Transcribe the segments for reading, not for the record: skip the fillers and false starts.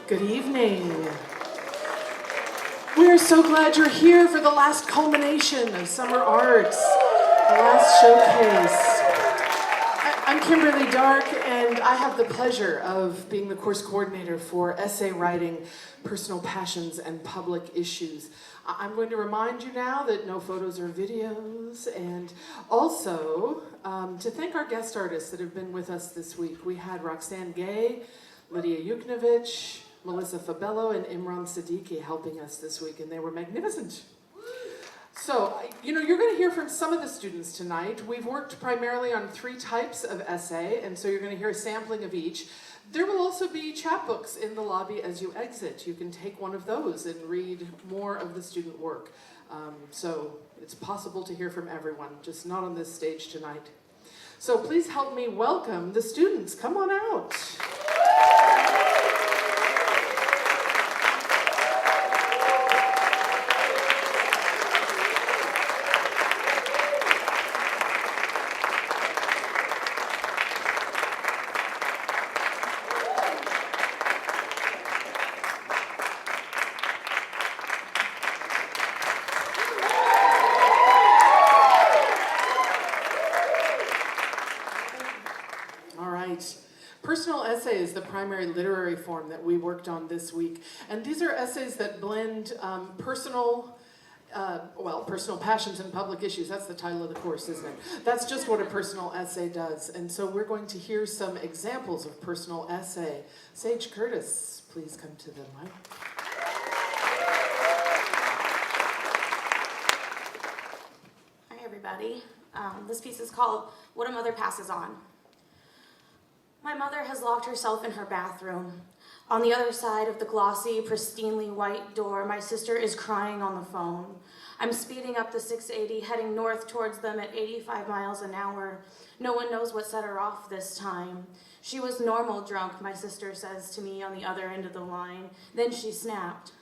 Good evening. We are so glad you're here for the last culmination of Summer Arts, the last showcase. I'm Kimberly Dark, and I have the pleasure of being the course coordinator for essay writing, personal passions, and public issues. I'm going to remind you now that no photos or videos, and also to thank our guest artists that have been with us this week. We had Roxane Gay, Lydia Yuknovich, Melissa Fabello, and Imran Siddiqui helping us this week, and they were magnificent. So, you're going to hear from some of the students tonight. We've worked primarily on 3 types of essay, and so you're going to hear a sampling of each. There will also be chapbooks in the lobby as you exit. You can take one of those and read more of the student work. So it's possible to hear from everyone, just not on this stage tonight. So please help me welcome the students. Come on out. Personal essay is the primary literary form that we worked on this week. And these are essays that blend personal passions and public issues. That's the title of the course, isn't it? That's just what a personal essay does. And so we're going to hear some examples of personal essay. Sage Curtis, please come to the mic. Hi, everybody. This piece is called What a Mother Passes On. My mother has locked herself in her bathroom. On the other side of the glossy, pristinely white door, my sister is crying on the phone. I'm speeding up the 680, heading north towards them at 85 miles an hour. No one knows what set her off this time. She was normal drunk, my sister says to me on the other end of the line. Then she snapped.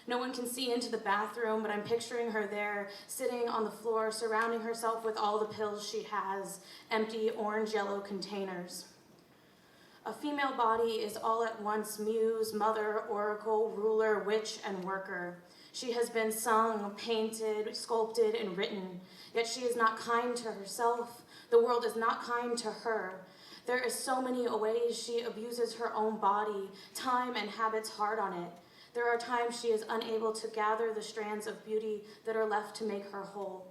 No one can see into the bathroom, but I'm picturing her there, sitting on the floor, surrounding herself with all the pills she has, empty orange-yellow containers. A female body is all at once muse, mother, oracle, ruler, witch, and worker. She has been sung, painted, sculpted, and written, yet she is not kind to herself. The world is not kind to her. There is so many ways she abuses her own body. Time and habits hard on it. There are times she is unable to gather the strands of beauty that are left to make her whole.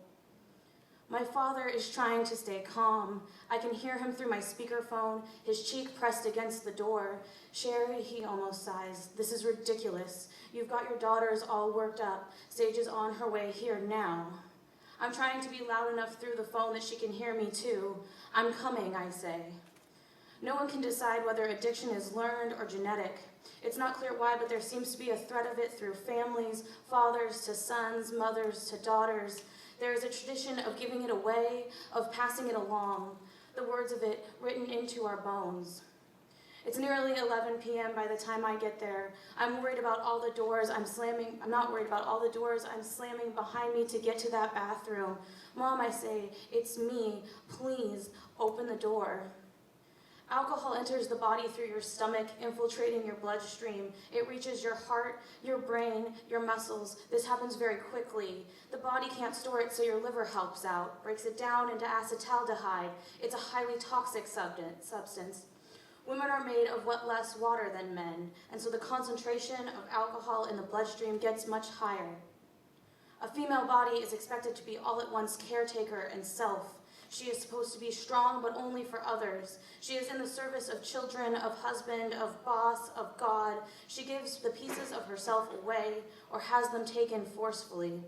My father is trying to stay calm. I can hear him through my speakerphone, his cheek pressed against the door. Sherry, he almost sighs. This is ridiculous. You've got your daughters all worked up. Sage is on her way here now. I'm trying to be loud enough through the phone that she can hear me too. I'm coming, I say. No one can decide whether addiction is learned or genetic. It's not clear why, but there seems to be a thread of it through families, fathers to sons, mothers to daughters. There is a tradition of giving it away, of passing it along, the words of it written into our bones. It's nearly 11 p.m. by the time I get there. I'm worried about all the doors I'm not worried about all the doors I'm slamming behind me to get to that bathroom. Mom, I say, it's me. Please, open the door. Alcohol enters the body through your stomach, infiltrating your bloodstream. It reaches your heart, your brain, your muscles. This happens very quickly. The body can't store it, so your liver helps out, breaks it down into acetaldehyde. It's a highly toxic substance. Women are made of less water than men, and so the concentration of alcohol in the bloodstream gets much higher. A female body is expected to be all at once caretaker and self. She is supposed to be strong, but only for others. She is in the service of children, of husband, of boss, of God. She gives the pieces of herself away or has them taken forcefully.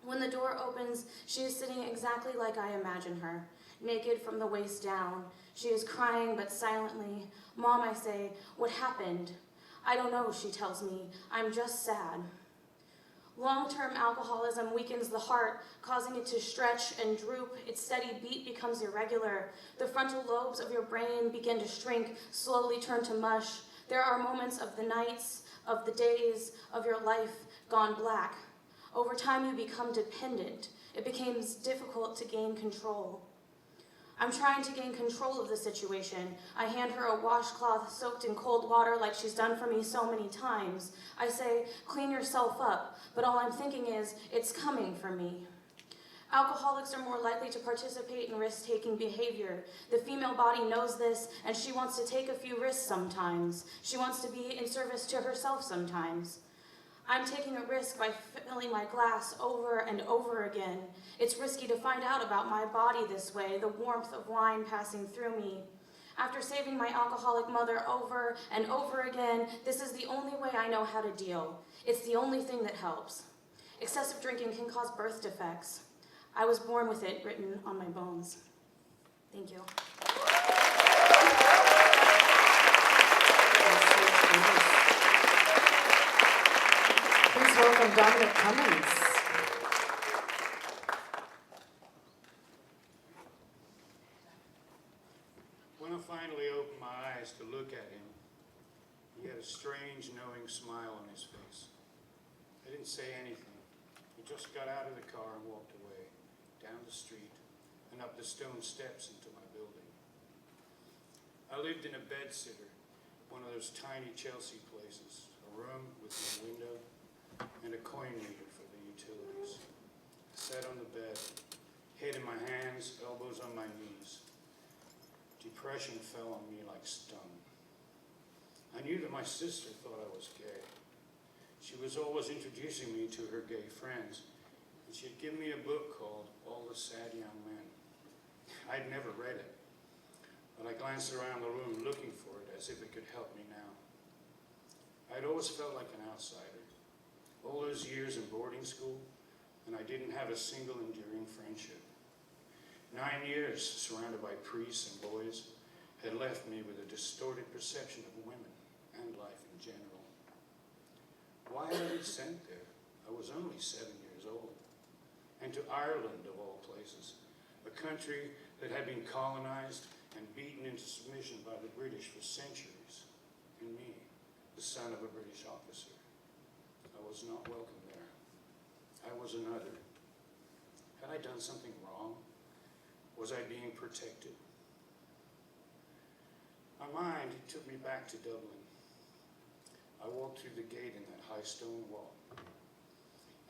When the door opens, she is sitting exactly like I imagine her, naked from the waist down. She is crying, but silently. Mom, I say, what happened? I don't know, she tells me. I'm just sad. Long-term alcoholism weakens the heart, causing it to stretch and droop. Its steady beat becomes irregular. The frontal lobes of your brain begin to shrink, slowly turn to mush. There are moments of the nights, of the days, of your life gone black. Over time, you become dependent. It becomes difficult to gain control. I'm trying to gain control of the situation. I hand her a washcloth soaked in cold water like she's done for me so many times. I say, clean yourself up, but all I'm thinking is, it's coming for me. Alcoholics are more likely to participate in risk-taking behavior. The female body knows this, and she wants to take a few risks sometimes. She wants to be in service to herself sometimes. I'm taking a risk by filling my glass over and over again. It's risky to find out about my body this way, the warmth of wine passing through me. After saving my alcoholic mother over and over again, this is the only way I know how to deal. It's the only thing that helps. Excessive drinking can cause birth defects. I was born with it written on my bones. Thank you. Please welcome Dominic Cummins. When I finally opened my eyes to look at him, he had a strange, knowing smile on his face. I didn't say anything. He just got out of the car and walked away, down the street and up the stone steps into my building. I lived in a bedsitter, one of those tiny Chelsea places, a room with no window and a coin meter for the utilities. I sat on the bed, head in my hands, elbows on my knees. Depression fell on me like stone. I knew that my sister thought I was gay. She was always introducing me to her gay friends, and she had given me a book called All the Sad Young Men. I'd never read it, but I glanced around the room looking for it as if it could help me now. I'd always felt like an outsider. All those years in boarding school, and I didn't have a single enduring friendship. 9 years surrounded by priests and boys had left me with a distorted perception of women and life in general. Why had I been sent there? I was only 7 years old. And to Ireland, of all places, a country that had been colonized and beaten into submission by the British for centuries. And me, the son of a British officer. I was not welcome there. I was another. Had I done something wrong? Was I being protected? My mind took me back to Dublin. I walked through the gate in that high stone wall.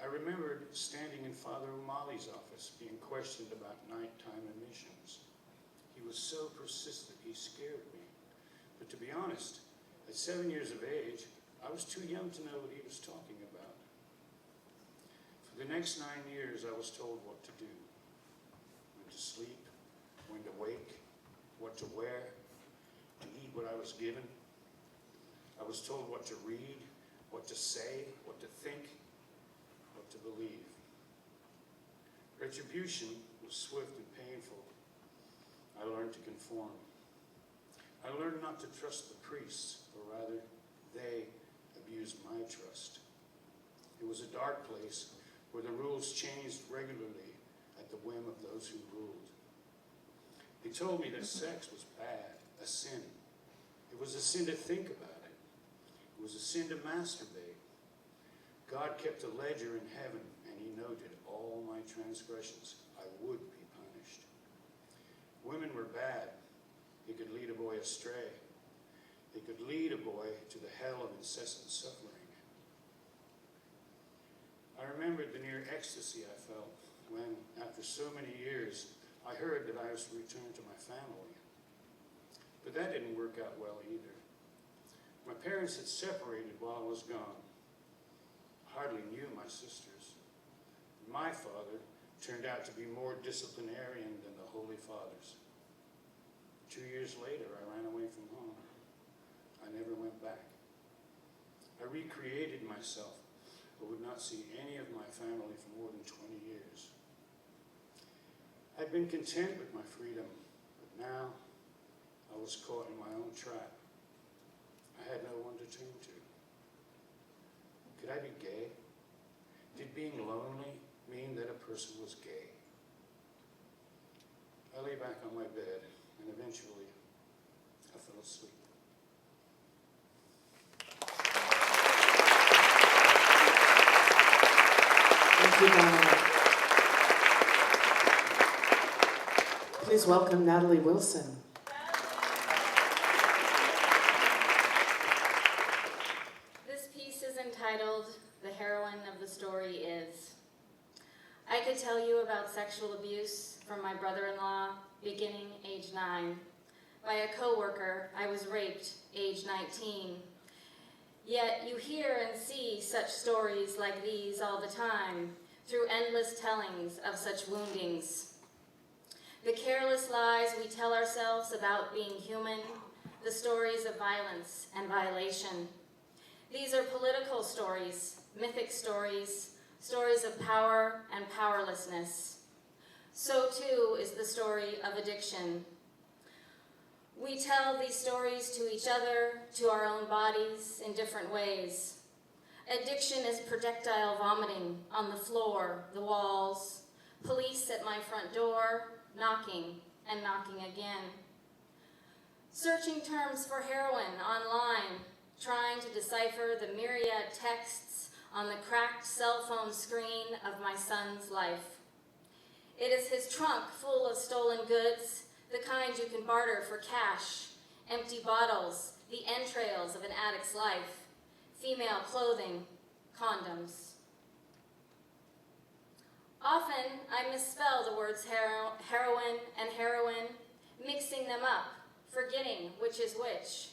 I remembered standing in Father O'Malley's office being questioned about nighttime emissions. He was so persistent, he scared me. But to be honest, at 7 years of age, I was too young to know what he was talking about. For the next 9 years, I was told what to do. When to sleep, when to wake, what to wear, to eat what I was given. I was told what to read, what to say, what to think, what to believe. Retribution was swift and painful. I learned to conform. I learned not to trust the priests, or rather, they abused my trust. It was a dark place where the rules changed regularly at the whim of those who ruled. They told me that sex was bad, a sin. It was a sin to think about it. It was a sin to masturbate. God kept a ledger in heaven, and he noted all my transgressions. I would be punished. Women were bad. They could lead a boy astray. They could lead a boy to the hell of incessant suffering. I remembered the near ecstasy I felt when, after so many years, I heard that I was to return to my family. But that didn't work out well either. My parents had separated while I was gone. I hardly knew my sisters. My father turned out to be more disciplinarian than the Holy Fathers. 2 years later, I ran away from home. I never went back. I recreated myself, but would not see any of my family for more than 20 years. I'd been content with my freedom, but now I was caught in my own trap. I had no one to turn to. Could I be gay? Did being lonely mean that a person was gay? I lay back on my bed, and eventually I fell asleep. Thank you, Dominic. Please Please welcome Natalie Wilson. This piece is entitled, "The Heroine of the Story Is." I could tell you about sexual abuse from my brother-in-law beginning age 9. By a coworker, I was raped age 19. Yet you hear and see such stories like these all the time through endless tellings of such woundings. The careless lies we tell ourselves about being human, the stories of violence and violation. These are political stories, mythic stories, stories of power and powerlessness. So too is the story of addiction. We tell these stories to each other, to our own bodies, in different ways. Addiction is projectile vomiting on the floor, the walls, police at my front door, knocking and knocking again. Searching terms for heroin online, trying to decipher the myriad texts on the cracked cell phone screen of my son's life. It is his trunk full of stolen goods, the kind you can barter for cash, empty bottles, the entrails of an addict's life, female clothing, condoms. Often, I misspell the words heroin and heroin, mixing them up, forgetting which is which.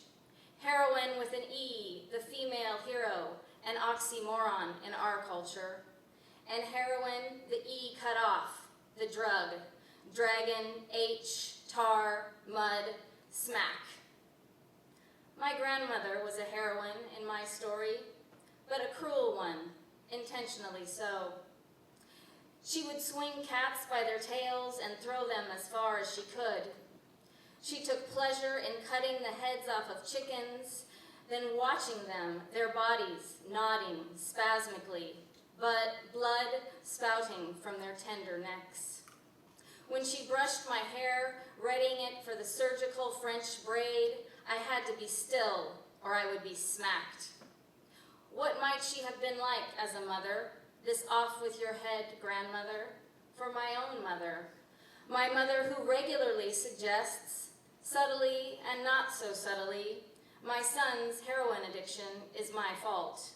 Heroine with an E, the female hero, an oxymoron in our culture. And heroin, the E cut off, the drug, dragon, H, tar, mud, smack. My grandmother was a heroine in my story, but a cruel one, intentionally so. She would swing cats by their tails and throw them as far as she could. She took pleasure in cutting the heads off of chickens, then watching them, their bodies nodding spasmically, but blood spouting from their tender necks. When she brushed my hair, readying it for the surgical French braid, I had to be still or I would be smacked. What might she have been like as a mother, this off with your head grandmother, for my own mother? My mother who regularly suggests, subtly and not so subtly, my son's heroin addiction is my fault.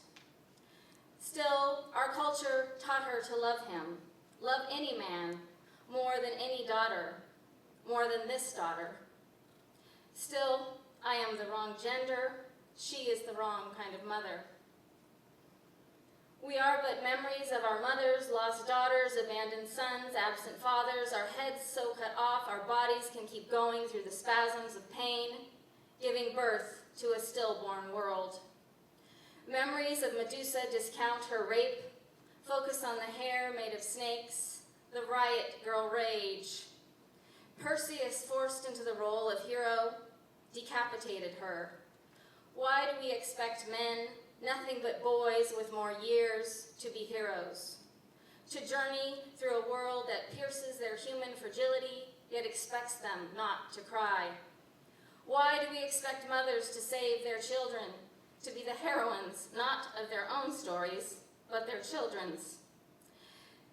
Still, our culture taught her to love him, love any man, more than any daughter, more than this daughter. Still, I am the wrong gender, she is the wrong kind of mother. We are but memories of our mothers, lost daughters, abandoned sons, absent fathers, our heads so cut off, our bodies can keep going through the spasms of pain, giving birth to a stillborn world. Memories of Medusa discount her rape, focus on the hair made of snakes, the riot girl rage. Perseus forced into the role of hero, decapitated her. Why do we expect men, nothing but boys with more years, to be heroes? To journey through a world that pierces their human fragility, yet expects them not to cry? Why do we expect mothers to save their children, to be the heroines, not of their own stories, but their children's?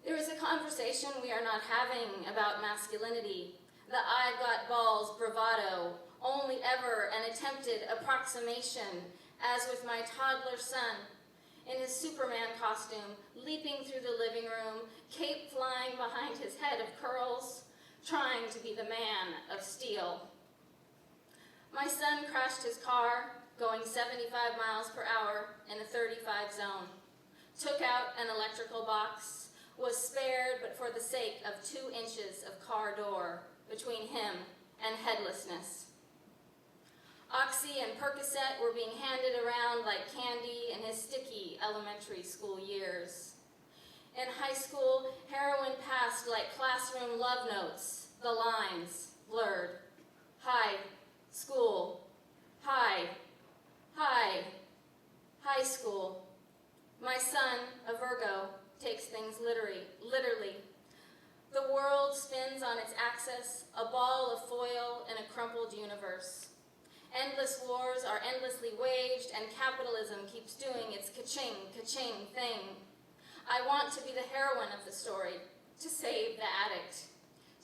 There is a conversation we are not having about masculinity, the I've got balls bravado, only ever an attempted approximation, as with my toddler son, in his Superman costume, leaping through the living room, cape flying behind his head of curls, trying to be the man of steel. My son crashed his car, going 75 miles per hour in a 35 zone, took out an electrical box, was spared but for the sake of 2 inches of car door between him and headlessness. Oxy and Percocet were being handed around like candy in his sticky elementary school years. In high school, heroin passed like classroom love notes, the lines blurred. Hi, school. Hi, hi, high school. My son, a Virgo, takes things literally. The world spins on its axis, a ball of foil in a crumpled universe. Endless wars are endlessly waged, and capitalism keeps doing its ka-ching, ka-ching thing. I want to be the heroine of the story, to save the addict,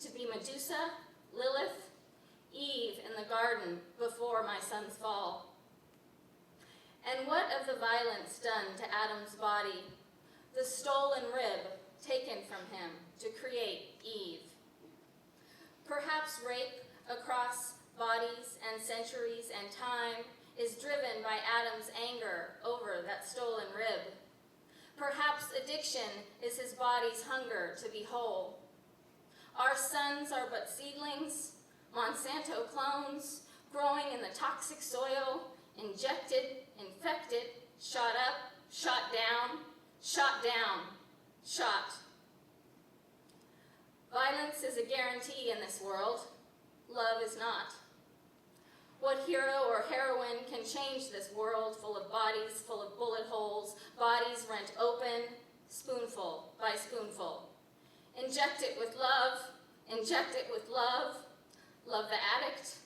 to be Medusa, Lilith, Eve in the garden before my son's fall. And what of the violence done to Adam's body, the stolen rib taken from him to create Eve? Perhaps rape across bodies and centuries and time is driven by Adam's anger over that stolen rib. Perhaps addiction is his body's hunger to be whole. Our sons are but seedlings, Monsanto clones, growing in the toxic soil, injected, infected, shot up, shot down, shot down, shot. Violence is a guarantee in this world. Love is not. What hero or heroine can change this world full of bodies, full of bullet holes, bodies rent open, spoonful by spoonful? Inject it with love, inject it with love. Love the addict,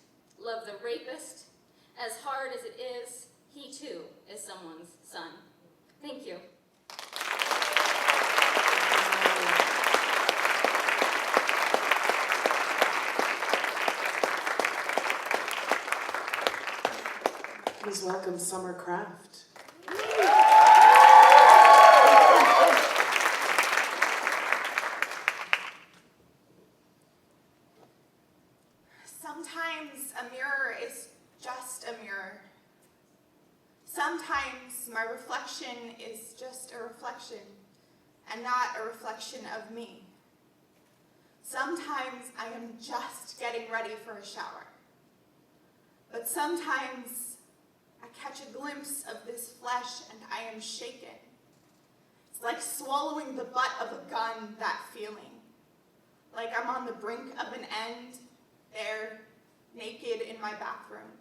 love the rapist. As hard as it is, he too is someone's son. Thank you. Please welcome Summer Craft. Sometimes a mirror is just a mirror. Sometimes my reflection is just a reflection and not a reflection of me. Sometimes I am just getting ready for a shower. But sometimes I catch a glimpse of this flesh and I am shaken. It's like swallowing the butt of a gun, that feeling. Like I'm on the brink of an end, there, naked in my bathroom.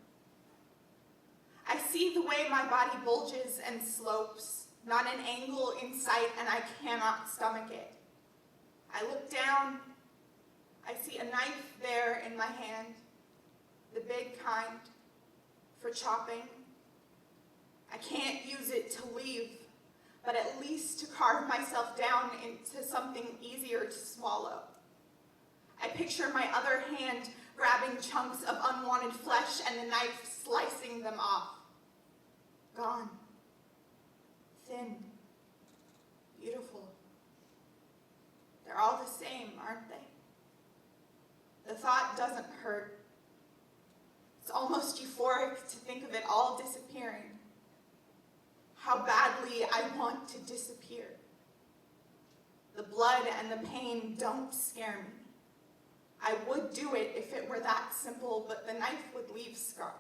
I see the way my body bulges and slopes, not an angle in sight, and I cannot stomach it. I look down, I see a knife there in my hand, the big kind, for chopping. I can't use it to leave, but at least to carve myself down into something easier to swallow. I picture my other hand grabbing chunks of unwanted flesh and the knife slicing them off. Gone. Thin. Beautiful. They're all the same, aren't they? The thought doesn't hurt. It's almost euphoric to think of it all disappearing. How badly I want to disappear. The blood and the pain don't scare me. I would do it if it were that simple, but the knife would leave scars.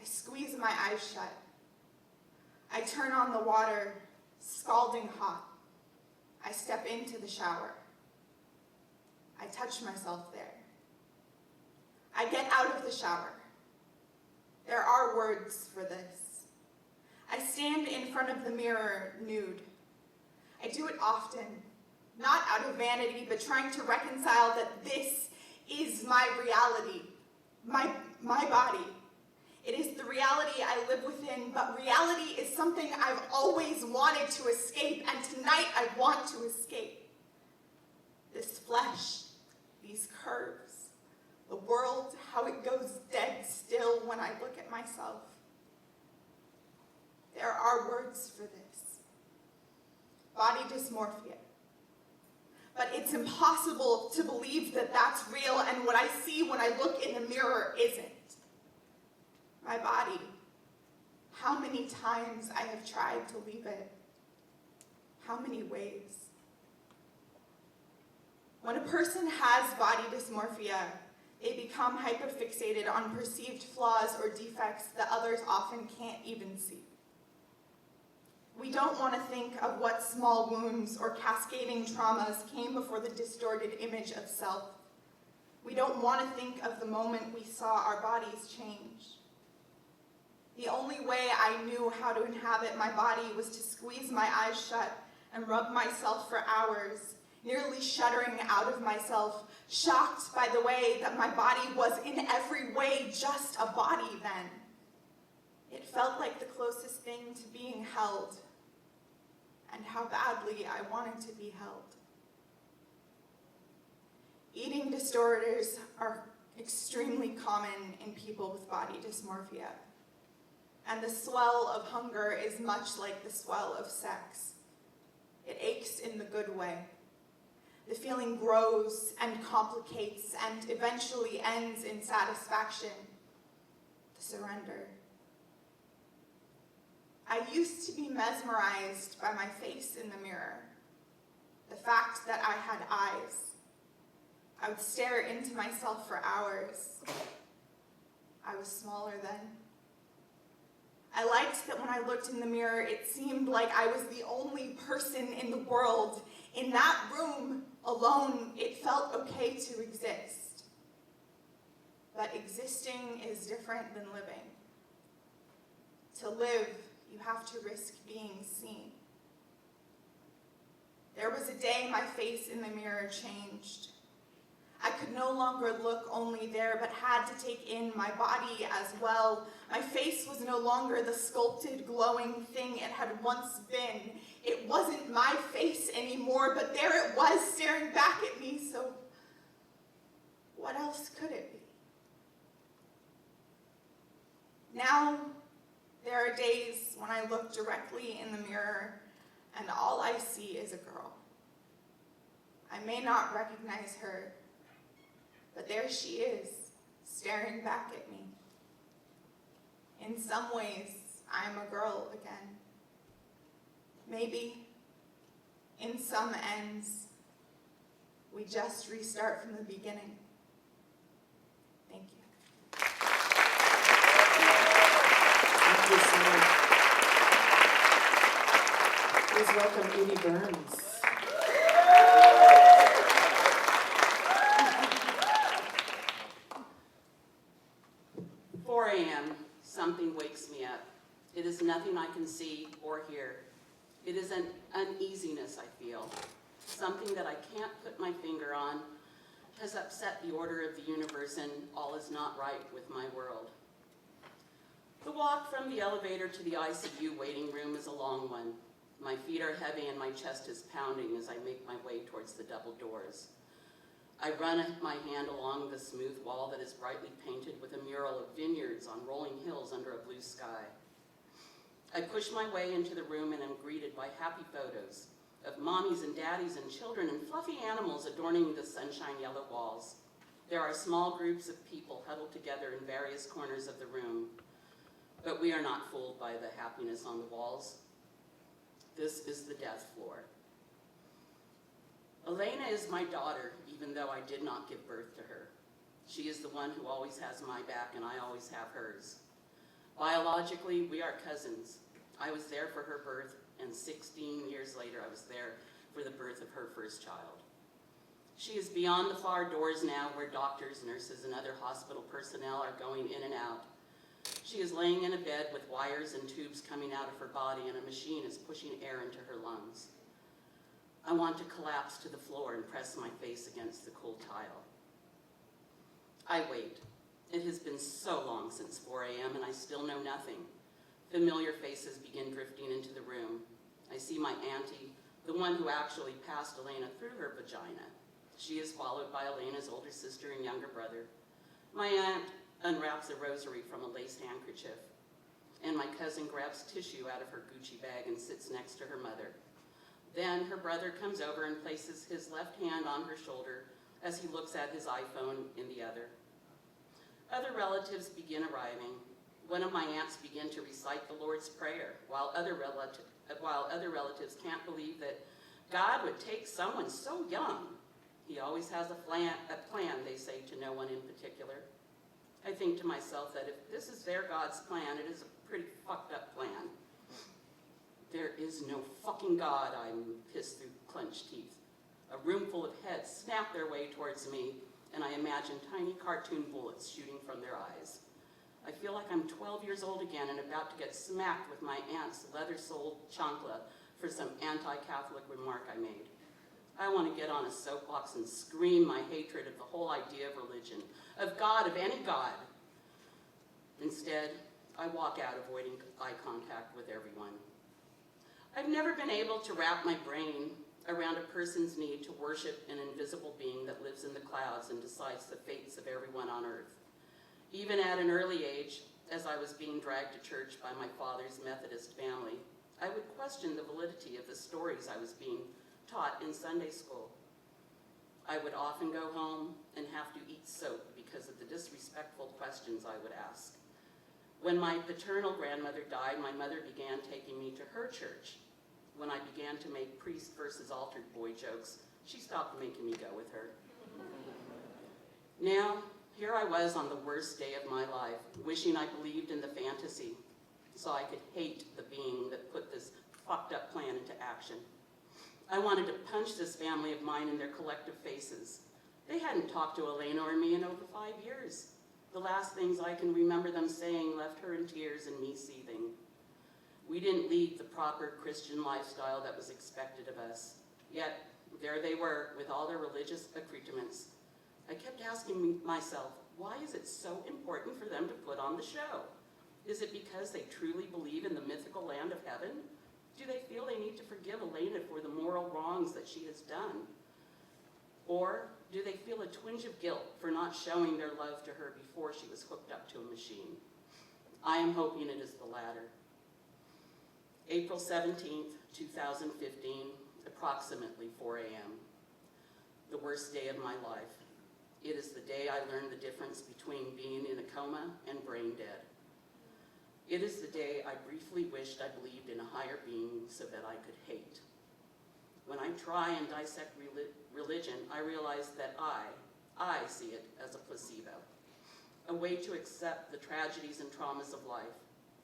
I squeeze my eyes shut. I turn on the water, scalding hot. I step into the shower. I touch myself there. I get out of the shower. There are words for this. I stand in front of the mirror nude. I do it often, not out of vanity, but trying to reconcile that this is my reality, my body. It is the reality I live within, but reality is something I've always wanted to escape, and tonight I want to escape. This flesh, these curves, the world, how it goes dead still when I look at myself. There are words for this. Body dysmorphia. But it's impossible to believe that that's real, and what I see when I look in the mirror isn't. My body, how many times I have tried to leave it. How many ways. When a person has body dysmorphia, they become hyperfixated on perceived flaws or defects that others often can't even see. We don't want to think of what small wounds or cascading traumas came before the distorted image of self. We don't want to think of the moment we saw our bodies change. The only way I knew how to inhabit my body was to squeeze my eyes shut and rub myself for hours, nearly shuddering out of myself, shocked by the way that my body was in every way just a body then. It felt like the closest thing to being held, and how badly I wanted to be held. Eating disorders are extremely common in people with body dysmorphia. And the swell of hunger is much like the swell of sex. It aches in the good way. The feeling grows and complicates and eventually ends in satisfaction, the surrender. I used to be mesmerized by my face in the mirror, the fact that I had eyes. I would stare into myself for hours. I was smaller then. I liked that when I looked in the mirror, it seemed like I was the only person in the world. In that room alone, it felt okay to exist. But existing is different than living. To live, you have to risk being seen. There was a day my face in the mirror changed. I could no longer look only there, but had to take in my body as well. My face was no longer the sculpted, glowing thing it had once been. It wasn't my face anymore, but there it was staring back at me, so what else could it be? Now, there are days when I look directly in the mirror and all I see is a girl. I may not recognize her, but there she is, staring back at me. In some ways, I'm a girl again. Maybe, in some ends, we just restart from the beginning. Thank you. Thank you so much. Please welcome Edie Burns. 4 a.m., something wakes me up. It is nothing I can see or hear. It is an uneasiness I feel. Something that I can't put my finger on has upset the order of the universe, and all is not right with my world. The walk from the elevator to the ICU waiting room is a long one. My feet are heavy and my chest is pounding as I make my way towards the double doors. I run my hand along the smooth wall that is brightly painted with a mural of vineyards on rolling hills under a blue sky. I push my way into the room and am greeted by happy photos of mommies and daddies and children and fluffy animals adorning the sunshine yellow walls. There are small groups of people huddled together in various corners of the room, but we are not fooled by the happiness on the walls. This is the death floor. Elena is my daughter, even though I did not give birth to her. She is the one who always has my back, and I always have hers. Biologically, we are cousins. I was there for her birth, and 16 years later, I was there for the birth of her first child. She is beyond the far doors now, where doctors, nurses, and other hospital personnel are going in and out. She is laying in a bed with wires and tubes coming out of her body, and a machine is pushing air into her lungs. I want to collapse to the floor and press my face against the cool tile. I wait. It has been so long since 4 a.m. and I still know nothing. Familiar faces begin drifting into the room. I see my auntie, the one who actually passed Elena through her vagina. She is followed by Elena's older sister and younger brother. My aunt unwraps a rosary from a lace handkerchief, and my cousin grabs tissue out of her Gucci bag and sits next to her mother. Then her brother comes over and places his left hand on her shoulder as he looks at his iPhone in the other. Other relatives begin arriving. One of my aunts begin to recite the Lord's Prayer, while other relatives can't believe that God would take someone so young. He always has a plan, they say to no one in particular. I think to myself that if this is their God's plan, it is a pretty fucked up plan. There is no fucking God, I'm pissed through clenched teeth. A room full of heads snap their way towards me, and I imagine tiny cartoon bullets shooting from their eyes. I feel like I'm 12 years old again and about to get smacked with my aunt's leather-soled chancla for some anti-Catholic remark I made. I want to get on a soapbox and scream my hatred of the whole idea of religion, of God, of any God. Instead, I walk out, avoiding eye contact with everyone. I've never been able to wrap my brain around a person's need to worship an invisible being that lives in the clouds and decides the fates of everyone on earth. Even at an early age, as I was being dragged to church by my father's Methodist family, I would question the validity of the stories I was being taught in Sunday school. I would often go home and have to eat soap because of the disrespectful questions I would ask. When my paternal grandmother died, my mother began taking me to her church. When I began to make priest versus altar boy jokes, she stopped making me go with her. Now, here I was on the worst day of my life, wishing I believed in the fantasy, so I could hate the being that put this fucked up plan into action. I wanted to punch this family of mine in their collective faces. They hadn't talked to Elena or me in over 5 years. The last things I can remember them saying left her in tears and me seething. We didn't lead the proper Christian lifestyle that was expected of us. Yet, there they were with all their religious accoutrements. I kept asking myself, why is it so important for them to put on the show? Is it because they truly believe in the mythical land of heaven? Do they feel they need to forgive Elena for the moral wrongs that she has done? Or do they feel a twinge of guilt for not showing their love to her before she was hooked up to a machine? I am hoping it is the latter. April 17th, 2015, approximately 4 a.m. The worst day of my life. It is the day I learned the difference between being in a coma and brain dead. It is the day I briefly wished I believed in a higher being so that I could hate. When I try and dissect religion, I realize that I see it as a placebo, a way to accept the tragedies and traumas of life.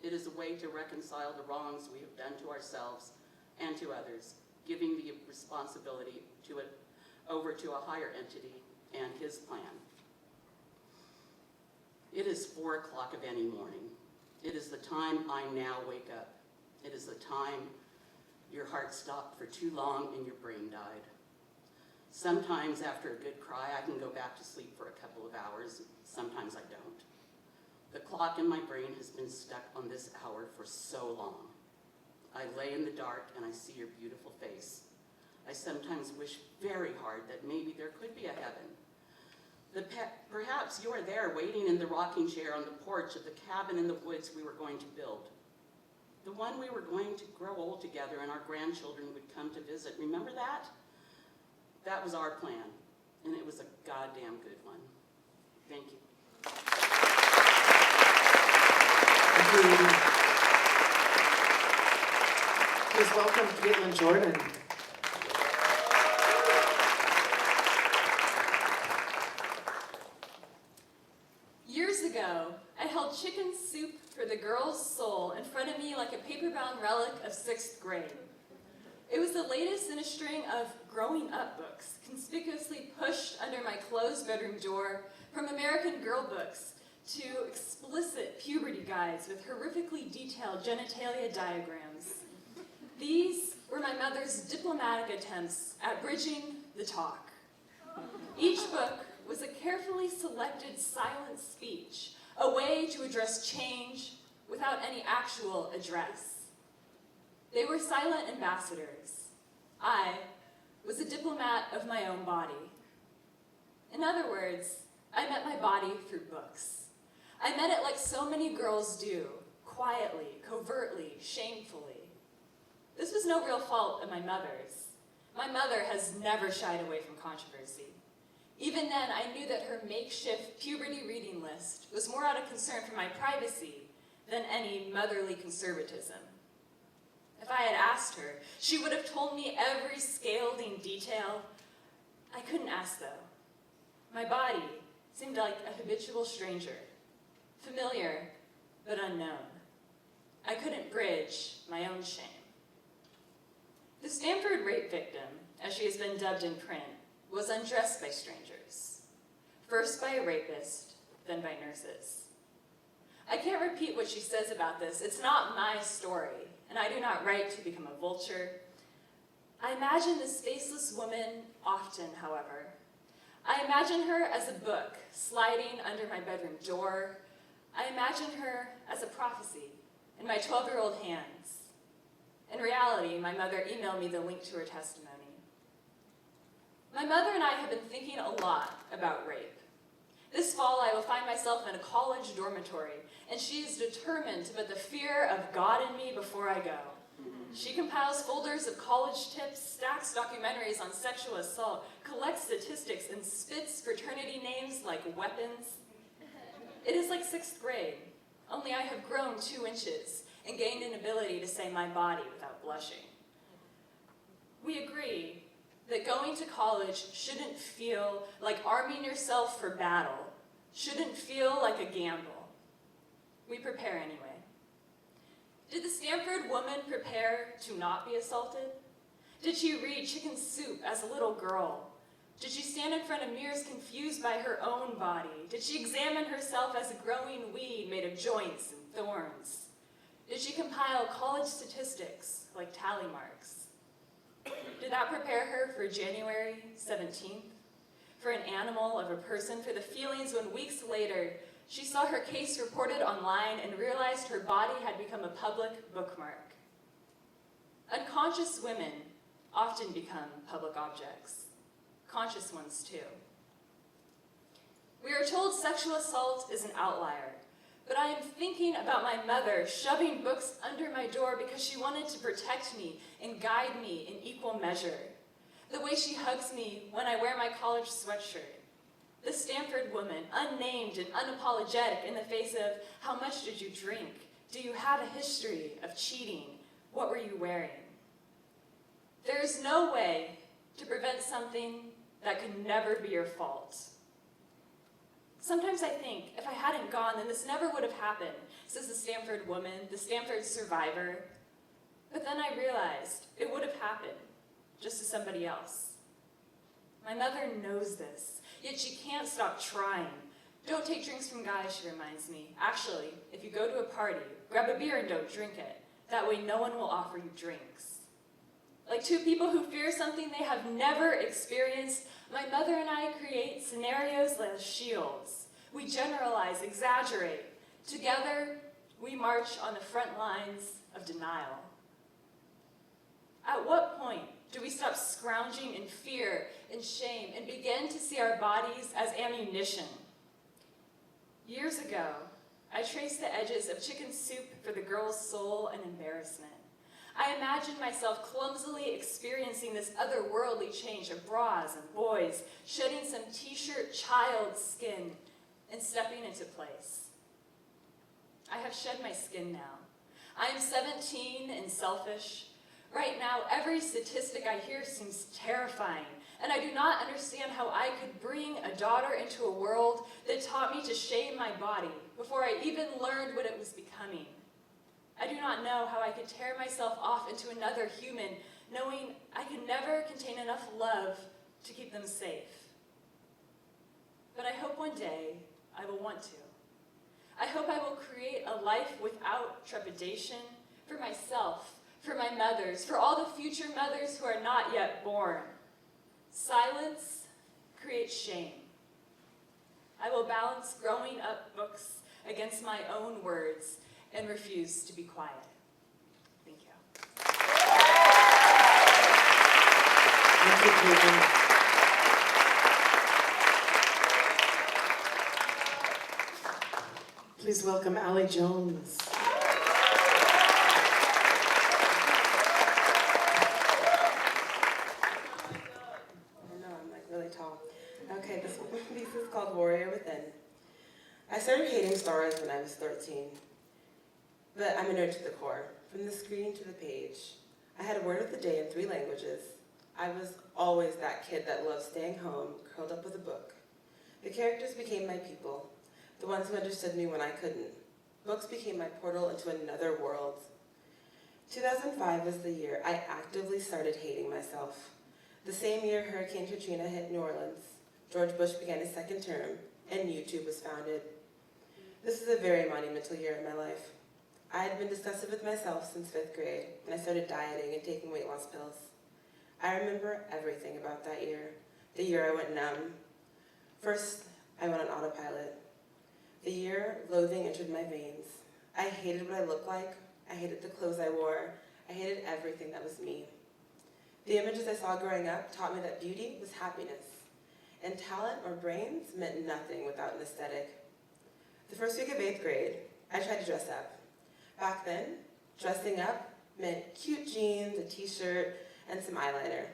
It is a way to reconcile the wrongs we have done to ourselves and to others, giving the responsibility over to a higher entity and his plan. It is 4 o'clock of any morning. It is the time I now wake up. It is the time your heart stopped for too long and your brain died. Sometimes after a good cry, I can go back to sleep for a couple of hours. Sometimes I don't. The clock in my brain has been stuck on this hour for so long. I lay in the dark and I see your beautiful face. I sometimes wish very hard that maybe there could be a heaven. Perhaps you are there waiting in the rocking chair on the porch of the cabin in the woods we were going to build. The one we were going to grow old together and our grandchildren would come to visit. Remember that? That was our plan, and it was a goddamn good one. Thank you. Please welcome Caitlin Jordan. Years ago, I held chicken soup for the girl's soul in front of me like a paper-bound relic of 6th grade. It was the latest in a string of growing up books, conspicuously pushed under my closed bedroom door, from American Girl books to explicit puberty guides with horrifically detailed genitalia diagrams. These were my mother's diplomatic attempts at bridging the talk. Each book was a carefully selected silent speech, a way to address change without any actual address. They were silent ambassadors. I was a diplomat of my own body. In other words, I met my body through books. I met it like so many girls do, quietly, covertly, shamefully. This was no real fault of my mother's. My mother has never shied away from controversy. Even then, I knew that her makeshift puberty reading list was more out of concern for my privacy than any motherly conservatism. If I had asked her, she would have told me every scalding detail. I couldn't ask, though. My body seemed like a habitual stranger, familiar but unknown. I couldn't bridge my own shame. The Stanford rape victim, as she has been dubbed in print, was undressed by strangers. First by a rapist, then by nurses. I can't repeat what she says about this. It's not my story, and I do not write to become a vulture. I imagine this faceless woman often, however. I imagine her as a book sliding under my bedroom door. I imagine her as a prophecy in my 12-year-old hands. In reality, my mother emailed me the link to her testimony. My mother and I have been thinking a lot about rape. This fall, I will find myself in a college dormitory, and she is determined to put the fear of God in me before I go. She compiles folders of college tips, stacks documentaries on sexual assault, collects statistics, and spits fraternity names like weapons. It is like 6th grade, only I have grown 2 inches and gained an ability to say my body without blushing. We agree that going to college shouldn't feel like arming yourself for battle, shouldn't feel like a gamble. We prepare anyway. Did the Stanford woman prepare to not be assaulted? Did she read Chicken Soup as a little girl? Did she stand in front of mirrors confused by her own body? Did she examine herself as a growing weed made of joints and thorns? Did she compile college statistics like tally marks? Did that prepare her for January 17th? For an animal of a person, for the feelings when weeks later she saw her case reported online and realized her body had become a public bookmark. Unconscious women often become public objects. Conscious ones too. We are told sexual assault is an outlier, but I am thinking about my mother shoving books under my door because she wanted to protect me and guide me in equal measure. The way she hugs me when I wear my college sweatshirt. The Stanford woman, unnamed and unapologetic in the face of, how much did you drink? Do you have a history of cheating? What were you wearing? There is no way to prevent something that could never be your fault. Sometimes I think, if I hadn't gone, then this never would have happened, says the Stanford woman, the Stanford survivor. But then I realized it would have happened, just to somebody else. My mother knows this, yet she can't stop trying. Don't take drinks from guys, she reminds me. Actually, if you go to a party, grab a beer and don't drink it. That way no one will offer you drinks. Like 2 people who fear something they have never experienced, my mother and I create scenarios as shields. We generalize, exaggerate. Together, we march on the front lines of denial. At what point do we stop scrounging in fear and shame and begin to see our bodies as ammunition? Years ago, I traced the edges of Chicken Soup for the girl's soul and embarrassment. I imagined myself clumsily experiencing this otherworldly change of bras and boys, shedding some t-shirt child skin and stepping into place. I have shed my skin now. I am 17 and selfish. Right now, every statistic I hear seems terrifying, and I do not understand how I could bring a daughter into a world that taught me to shame my body before I even learned what it was becoming. I do not know how I could tear myself off into another human, knowing I can never contain enough love to keep them safe. But I hope one day I will want to. I hope I will create a life without trepidation for myself, for my mothers, for all the future mothers who are not yet born. Silence creates shame. I will balance growing up books against my own words and refuse to be quiet. Thank you. Thank you, Caitlin. Please welcome Allie Jones. Okay, this piece is called Warrior Within. I started hating Star Wars when I was 13, but I'm a nerd to the core. From the screen to the page, I had a word of the day in 3 languages. I was always that kid that loved staying home, curled up with a book. The characters became my people, the ones who understood me when I couldn't. Books became my portal into another world. 2005 was the year I actively started hating myself. The same year Hurricane Katrina hit New Orleans, George Bush began his 2nd term, and YouTube was founded. This is a very monumental year in my life. I had been disgusted with myself since 5th grade, and I started dieting and taking weight loss pills. I remember everything about that year, the year I went numb. First, I went on autopilot. The year loathing entered my veins. I hated what I looked like. I hated the clothes I wore. I hated everything that was me. The images I saw growing up taught me that beauty was happiness, and talent or brains meant nothing without an aesthetic. The first week of 8th grade, I tried to dress up. Back then, dressing up meant cute jeans, a t-shirt, and some eyeliner.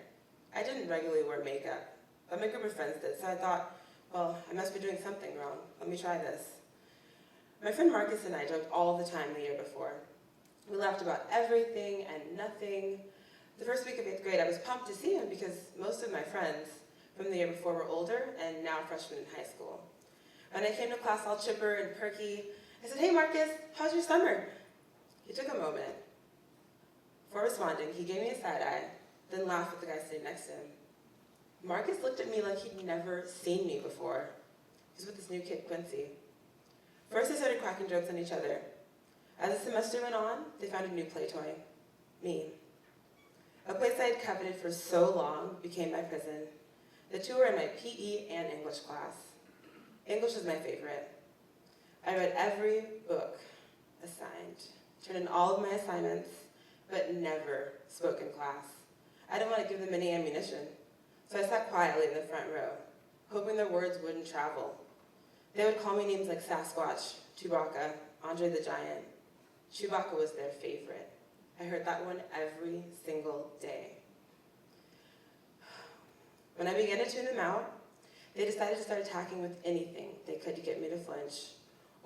I didn't regularly wear makeup, but my group of friends did, so I thought, well, I must be doing something wrong. Let me try this. My friend Marcus and I joked all the time the year before. We laughed about everything and nothing. The first week of 8th grade, I was pumped to see him because most of my friends from the year before were older and now freshmen in high school. When I came to class all chipper and perky, I said, "Hey Marcus, how's your summer?" He took a moment. Before responding, he gave me a side eye, then laughed at the guy sitting next to him. Marcus looked at me like he'd never seen me before. He was with this new kid, Quincy. First, they started cracking jokes on each other. As the semester went on, they found a new play toy, me. A place I had coveted for so long became my prison. The two were in my PE and English class. English was my favorite. I read every book assigned, turned in all of my assignments, but never spoke in class. I didn't want to give them any ammunition, so I sat quietly in the front row, hoping their words wouldn't travel. They would call me names like Sasquatch, Chewbacca, Andre the Giant. Chewbacca was their favorite. I heard that one every single day. When I began to tune them out, they decided to start attacking with anything they could to get me to flinch.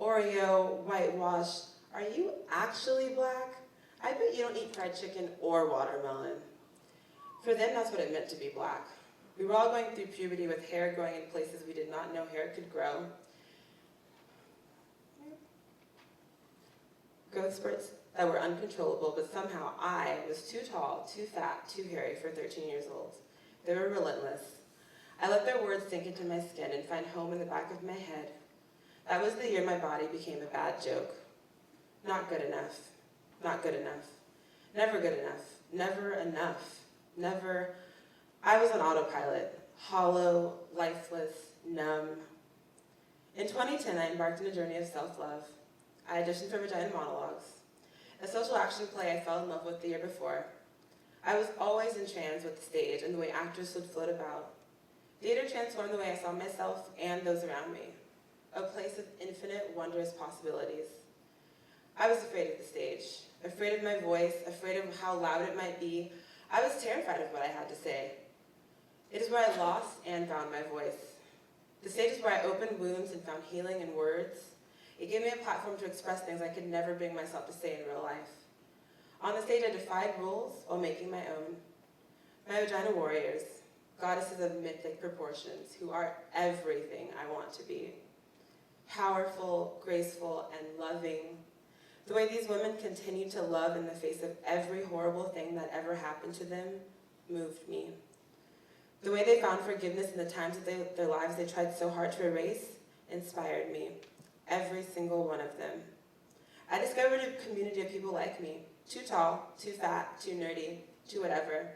Oreo, whitewash, are you actually black? I bet you don't eat fried chicken or watermelon. For them, that's what it meant to be black. We were all going through puberty with hair growing in places we did not know hair could grow. Growth spurts that were uncontrollable, but somehow I was too tall, too fat, too hairy for 13 years old. They were relentless. I let their words sink into my skin and find home in the back of my head. That was the year my body became a bad joke. Not good enough. Not good enough. Never good enough. Never enough. Never. I was on autopilot. Hollow, lifeless, numb. In 2010, I embarked on a journey of self-love. I auditioned for Vagina Monologues, a social action play I fell in love with the year before. I was always entranced with the stage and the way actors would float about. Theater transformed the way I saw myself and those around me, a place of infinite, wondrous possibilities. I was afraid of the stage, afraid of my voice, afraid of how loud it might be. I was terrified of what I had to say. It is where I lost and found my voice. The stage is where I opened wounds and found healing in words. It gave me a platform to express things I could never bring myself to say in real life. On the stage, I defied rules while making my own. My vagina warriors, goddesses of mythic proportions, who are everything I want to be. Powerful, graceful, and loving. The way these women continue to love in the face of every horrible thing that ever happened to them moved me. The way they found forgiveness in the times of their lives they tried so hard to erase inspired me. Every single one of them. I discovered a community of people like me, too tall, too fat, too nerdy, too whatever.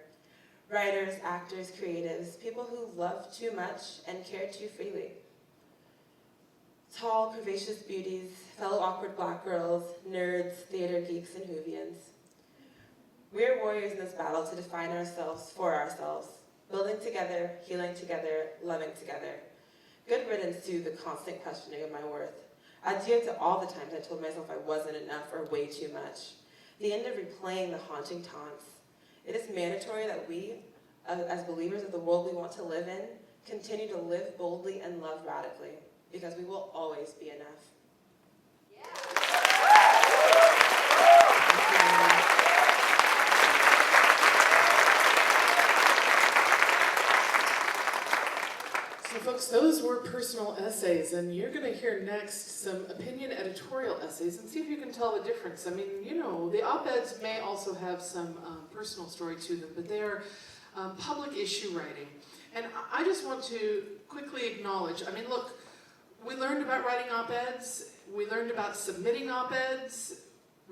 Writers, actors, creatives, people who love too much and care too freely. Tall, curvaceous beauties, fellow awkward black girls, nerds, theater geeks, and Whovians. We're warriors in this battle to define ourselves for ourselves, building together, healing together, loving together. Good riddance to the constant questioning of my worth. Adieu to all the times I told myself I wasn't enough or way too much. The end of replaying the haunting taunts. It is mandatory that we, as believers of the world we want to live in, continue to live boldly and love radically, because we will always be enough. So folks, those were personal essays, and you're going to hear next some opinion editorial essays and see if you can tell the difference. I mean, you know, the op-eds may also have some personal story to them, but they're public issue writing. And I just want to quickly acknowledge, I mean, look, we learned about writing op-eds, we learned about submitting op-eds,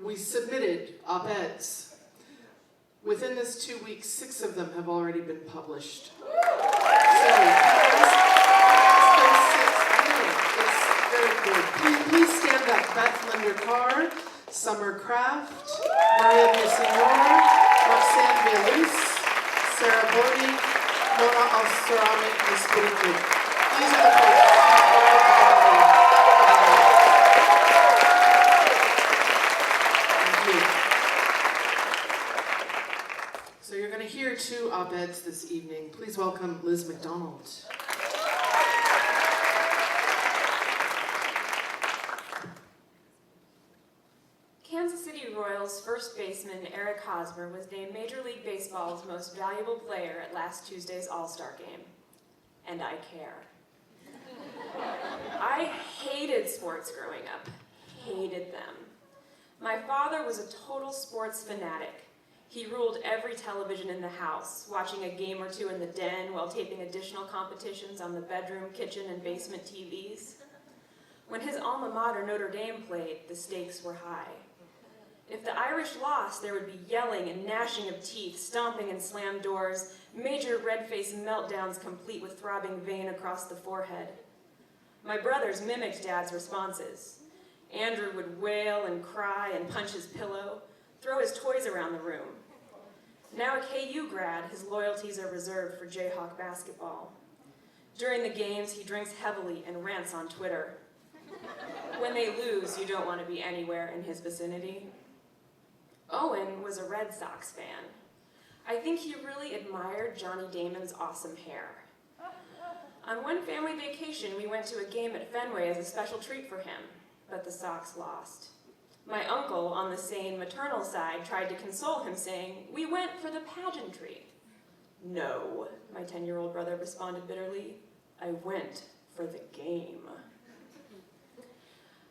we submitted op-eds. Within this 2 weeks, 6 of them have already been published. Please stand up. Beth Linder Carr, Summer Craft, Maria Villasenor, Roxanne Villaluz, Sarah Bodie, Mona Al-Sarami Espiritu. These are the folks. Thank you. So you're going to hear two op-eds this evening. Please welcome Liz McDonald. Kansas City Royals first baseman Eric Hosmer was named Major League Baseball's most valuable player at last Tuesday's All-Star Game. And I care. I hated sports growing up. Hated them. My father was a total sports fanatic. He ruled every television in the house, watching a game or two in the den while taping additional competitions on the bedroom, kitchen, and basement TVs. When his alma mater, Notre Dame, played, the stakes were high. If the Irish lost, there would be yelling and gnashing of teeth, stomping and slammed doors, major red-faced meltdowns complete with throbbing vein across the forehead. My brothers mimicked Dad's responses. Andrew would wail and cry and punch his pillow, throw his toys around the room. Now a KU grad, his loyalties are reserved for Jayhawk basketball. During the games, he drinks heavily and rants on Twitter. When they lose, you don't want to be anywhere in his vicinity. Owen was a Red Sox fan. I think he really admired Johnny Damon's awesome hair. On one family vacation, we went to a game at Fenway as a special treat for him, but the Sox lost. My uncle, on the sane maternal side, tried to console him, saying, "We went for the pageantry." "No," my 10-year-old brother responded bitterly. "I went for the game."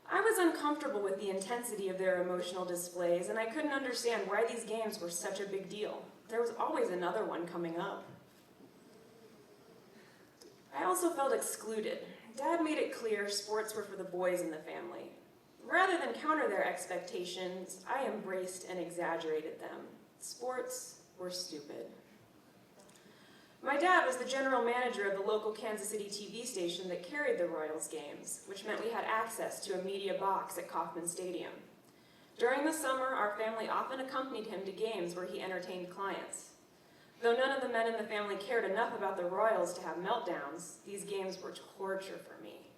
I was uncomfortable with the intensity of their emotional displays, and I couldn't understand why these games were such a big deal. There was always another one coming up. I also felt excluded. Dad made it clear sports were for the boys in the family. Rather than counter their expectations, I embraced and exaggerated them. Sports were stupid. My dad was the general manager of the local Kansas City TV station that carried the Royals games, which meant we had access to a media box at Kauffman Stadium. During the summer, our family often accompanied him to games where he entertained clients. Though none of the men in the family cared enough about the Royals to have meltdowns, these games were torture for me.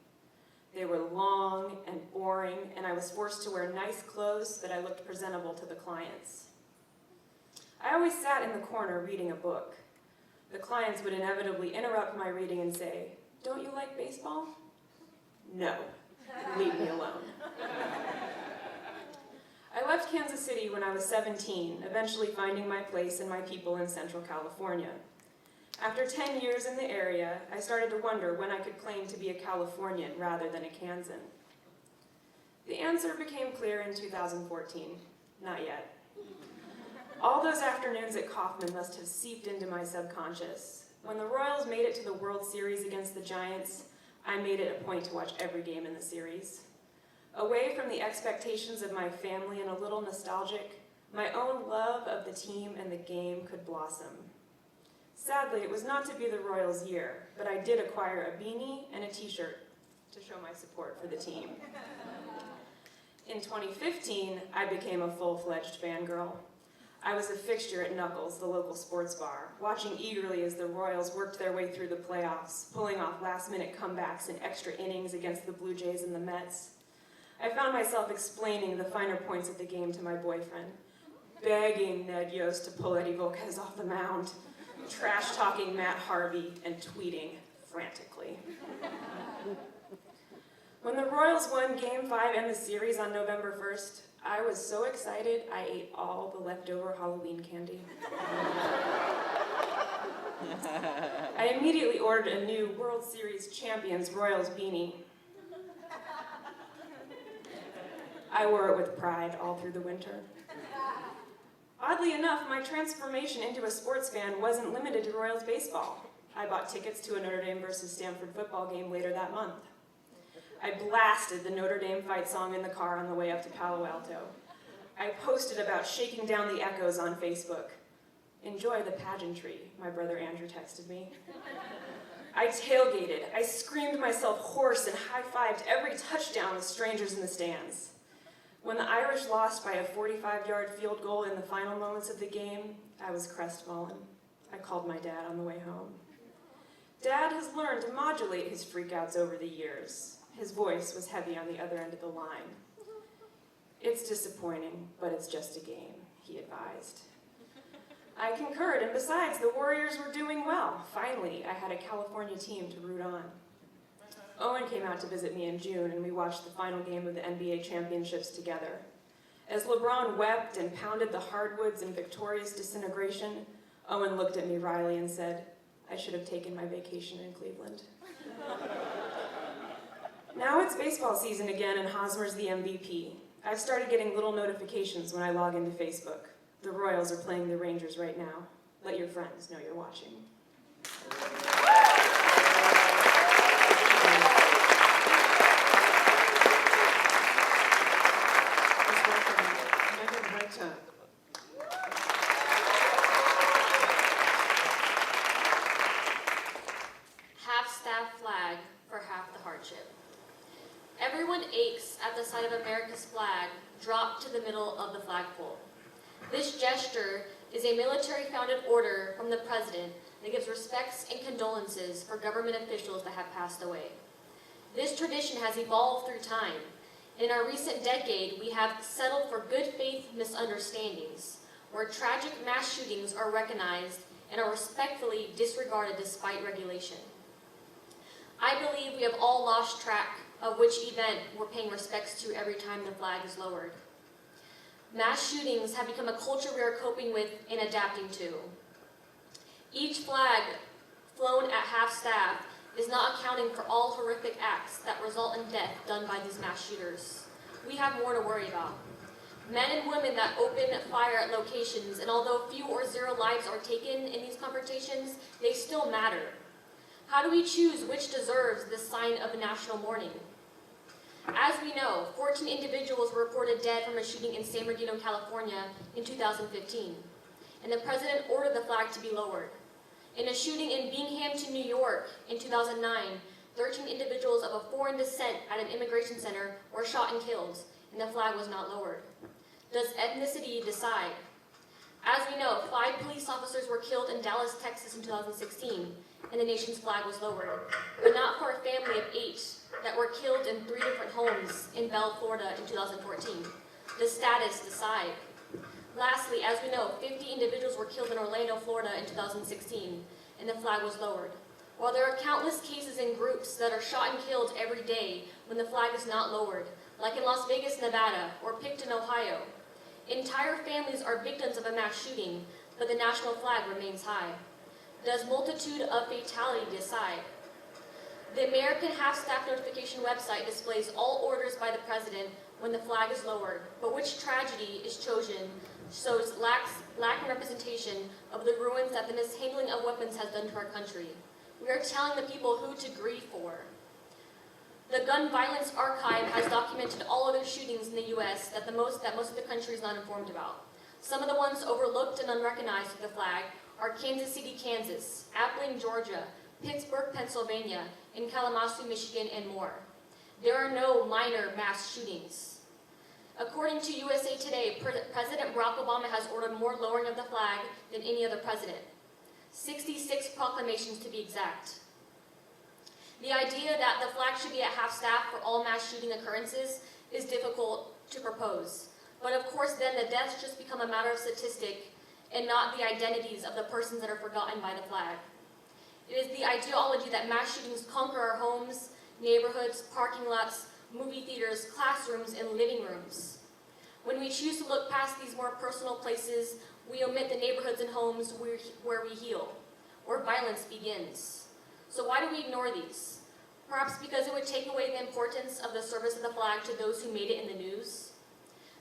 They were long and boring, and I was forced to wear nice clothes so that I looked presentable to the clients. I always sat in the corner reading a book. The clients would inevitably interrupt my reading and say, "Don't you like baseball?" "No, leave me alone." I left Kansas City when I was 17, eventually finding my place and my people in Central California. After 10 years in the area, I started to wonder when I could claim to be a Californian rather than a Kansan. The answer became clear in 2014. Not yet. All those afternoons at Kauffman must have seeped into my subconscious. When the Royals made it to the World Series against the Giants, I made it a point to watch every game in the series. Away from the expectations of my family and a little nostalgic, my own love of the team and the game could blossom. Sadly, it was not to be the Royals' year, but I did acquire a beanie and a t-shirt to show my support for the team. In 2015, I became a full-fledged fangirl. I was a fixture at Knuckles, the local sports bar, watching eagerly as the Royals worked their way through the playoffs, pulling off last-minute comebacks and extra innings against the Blue Jays and the Mets. I found myself explaining the finer points of the game to my boyfriend, begging Ned Yost to pull Eddie Volquez off the mound, trash-talking Matt Harvey, and tweeting frantically. When the Royals won Game 5 and the series on November 1st, I was so excited I ate all the leftover Halloween candy. I immediately ordered a new World Series Champions Royals beanie. I wore it with pride all through the winter. Oddly enough, my transformation into a sports fan wasn't limited to Royals baseball. I bought tickets to a Notre Dame versus Stanford football game later that month. I blasted the Notre Dame fight song in the car on the way up to Palo Alto. I posted about shaking down the echoes on Facebook. "Enjoy the pageantry," my brother Andrew texted me. I tailgated. I screamed myself hoarse and high-fived every touchdown with strangers in the stands. When the Irish lost by a 45-yard field goal in the final moments of the game, I was crestfallen. I called my dad on the way home. Dad has learned to modulate his freakouts over the years. His voice was heavy on the other end of the line. It's disappointing, but it's just a game, he advised. I concurred, and besides, the Warriors were doing well. Finally, I had a California team to root on. Owen came out to visit me in June, and we watched the final game of the NBA championships together. As LeBron wept and pounded the hardwoods in victorious disintegration, Owen looked at me wryly and said, I should have taken my vacation in Cleveland. Now it's baseball season again, and Hosmer's the MVP. I've started getting little notifications when I log into Facebook. The Royals are playing the Rangers right now. Let your friends know you're watching. Let's welcome Megan Hightop. Half-staff flag for half the hardship. Everyone aches at the sight of America's flag dropped to the middle of the flagpole. This gesture is a military-founded order from the president that gives respects and condolences for government officials that have passed away. This tradition has evolved through time. In our recent decade, we have settled for good faith misunderstandings, where tragic mass shootings are recognized and are respectfully disregarded despite regulation. I believe we have all lost track of which event we're paying respects to every time the flag is lowered. Mass shootings have become a culture we are coping with and adapting to. Each flag flown at half-staff is not accounting for all horrific acts that result in death done by these mass shooters. We have more to worry about. Men and women that open fire at locations, and although few or zero lives are taken in these confrontations, they still matter. How do we choose which deserves this sign of national mourning? As we know, 14 individuals were reported dead from a shooting in San Bernardino, California in 2015, and the president ordered the flag to be lowered. In a shooting in Binghamton, New York in 2009, 13 individuals of a foreign descent at an immigration center were shot and killed, and the flag was not lowered. Does ethnicity decide? As we know, 5 police officers were killed in Dallas, Texas in 2016, and the nation's flag was lowered, but not for a family of 8 that were killed in 3 different homes in Bell, Florida in 2014. Does status decide? Lastly, as we know, 50 individuals were killed in Orlando, Florida in 2016, and the flag was lowered. While there are countless cases in groups that are shot and killed every day when the flag is not lowered, like in Las Vegas, Nevada, or Picton, Ohio, entire families are victims of a mass shooting, but the national flag remains high. Does multitude of fatality decide? The American Half-Staff Notification website displays all orders by the president when the flag is lowered, but which tragedy is chosen shows lack in representation of the ruins that the mishandling of weapons has done to our country. We are telling the people who to grieve for. The Gun Violence Archive has documented all other shootings in the U.S. that most of the country is not informed about. Some of the ones overlooked and unrecognized with the flag are Kansas City, Kansas, Appling, Georgia, Pittsburgh, Pennsylvania, and Kalamazoo, Michigan, and more. There are no minor mass shootings. According to USA Today, President Barack Obama has ordered more lowering of the flag than any other president. 66 proclamations to be exact. The idea that the flag should be at half-staff for all mass shooting occurrences is difficult to propose. But of course then the deaths just become a matter of statistic and not the identities of the persons that are forgotten by the flag. It is the ideology that mass shootings conquer our homes, neighborhoods, parking lots, movie theaters, classrooms, and living rooms. When we choose to look past these more personal places, we omit the neighborhoods and homes where we heal, where violence begins. So why do we ignore these? Perhaps because it would take away the importance of the service of the flag to those who made it in the news?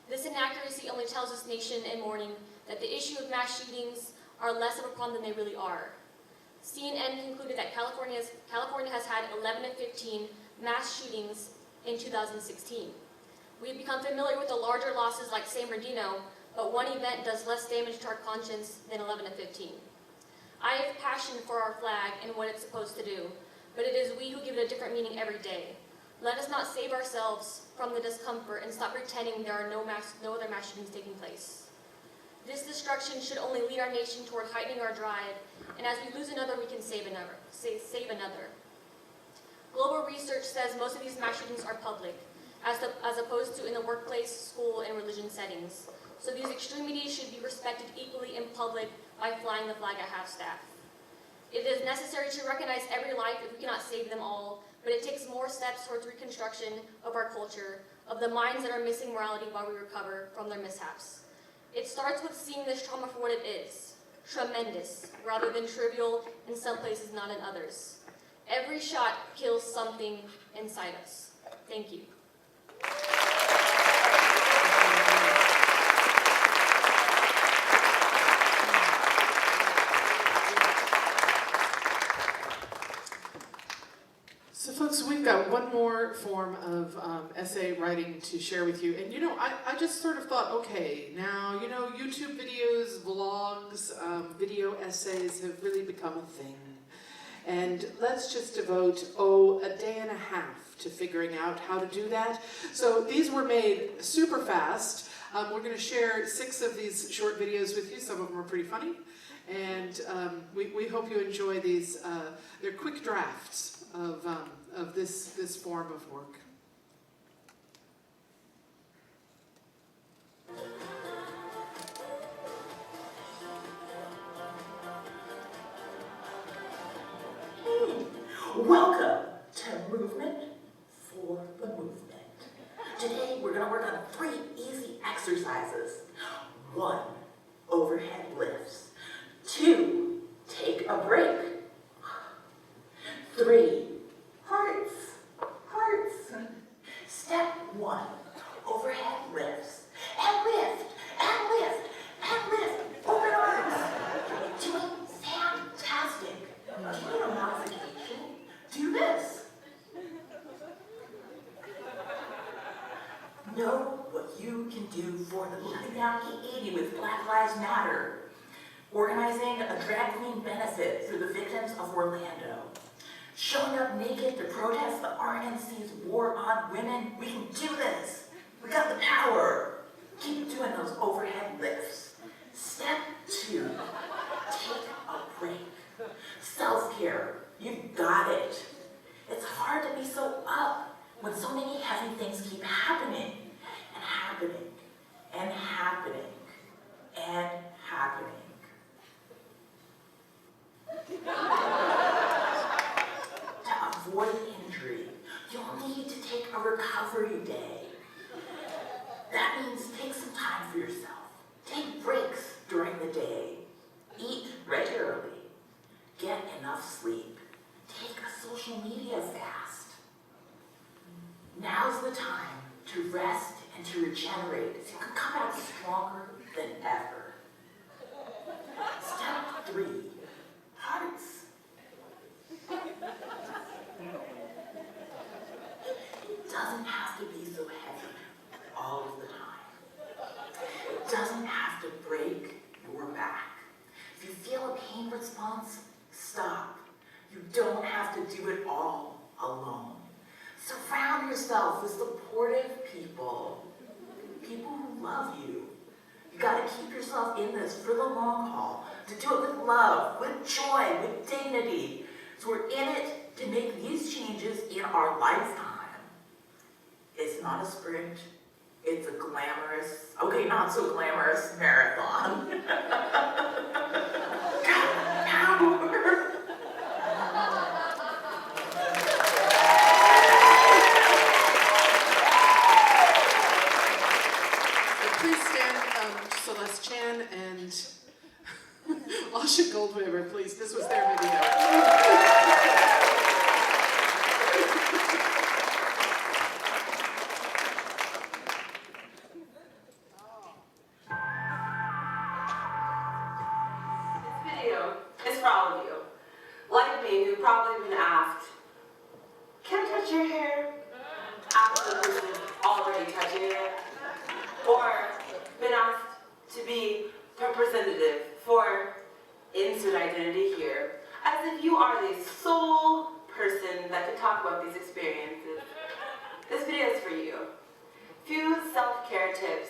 This inaccuracy only tells this nation in mourning that the issue of mass shootings are less of a problem than they really are. CNN concluded that California has had 11 of 15 mass shootings in 2016. We've become familiar with the larger losses like San Bernardino, but one event does less damage to our conscience than 11 of 15. I have passion for our flag and what it's supposed to do, but it is we who give it a different meaning every day. Let us not save ourselves from the discomfort and stop pretending there are no other mass shootings taking place. This destruction should only lead our nation toward heightening our drive, and as we lose another, we can save another. Save another. Global research says most of these mass shootings are public, as opposed to in the workplace, school, and religion settings. So these extremities should be respected equally in public by flying the flag at half-staff. It is necessary to recognize every life if we cannot save them all, but it takes more steps towards reconstruction of our culture, of the minds that are missing morality while we recover from their mishaps. It starts with seeing this trauma for what it is, tremendous, rather than trivial in some places, not in others. Every shot kills something inside us. Thank you. So folks, we've got one more form of essay writing to share with you. And I just sort of thought, okay, now, YouTube videos, vlogs, video essays have really become a thing. And let's just devote, a day and a half to figuring out how to do that. So these were made super fast. We're going to share 6 of these short videos with you. Some of them are pretty funny. And we hope you enjoy these. They're quick drafts of this form of work. Welcome to Movement for the Movement. Today we're going to work on 3 easy exercises. 1, overhead lifts. 2, take a break. 3, hearts. Step 1, overhead lifts. And lift, and lift, and lift. Open arms. Doing fantastic. Do you need a modification? Do this. Know what you can do for the Shutting Down E80 with Black Lives Matter. Organizing a drag queen benefit for the victims of Orlando. Showing up naked to protest the RNC's war on women. We can do this. We got the power. Keep doing those overhead lifts. Step 2, take a break. Self-care. You've got it. It's hard to be so up when so many heavy things keep happening and happening and happening and happening. To avoid injury, you'll need to take a recovery day. That means take some time for yourself. Take breaks during the day. Eat regularly. Get enough sleep. Take a social media fast. Now's the time to rest and to regenerate so you can come out stronger than ever. Step 3, hearts. It doesn't have to be so heavy all of the time. It doesn't have to break your back. If you feel a pain response, stop. You don't have to do it all alone. Surround yourself with supportive people. People who love you. You gotta keep yourself in this for the long haul. To do it with love, with joy, with dignity. So we're in it to make these changes in our lifetime. It's not a sprint. It's a glamorous, not so glamorous marathon. Power. Please stand, Celeste Chan and Asha Goldweber, please. This was their video. This video is for all of you, like me, who've probably been asked, can I touch your hair? After the person already touching it. Or been asked to be representative for insert identity here, as if you are the sole person that could talk about these experiences. This video is for you. Few self-care tips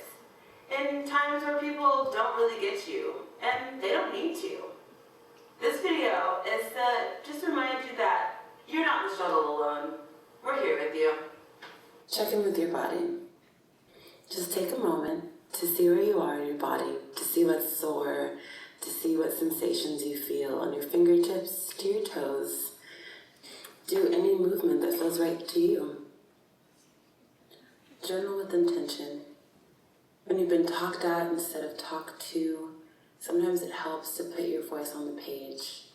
in times where people don't really get you, and they don't need to. This video is to just remind you that you're not in the struggle alone. We're here with you. Check in with your body. Just take a moment to see where you are in your body, to see what's sore, to see what sensations you feel on your fingertips to your toes. Do any movement that feels right to you. Journal with intention. When you've been talked at instead of talked to, sometimes it helps to put your voice on the page,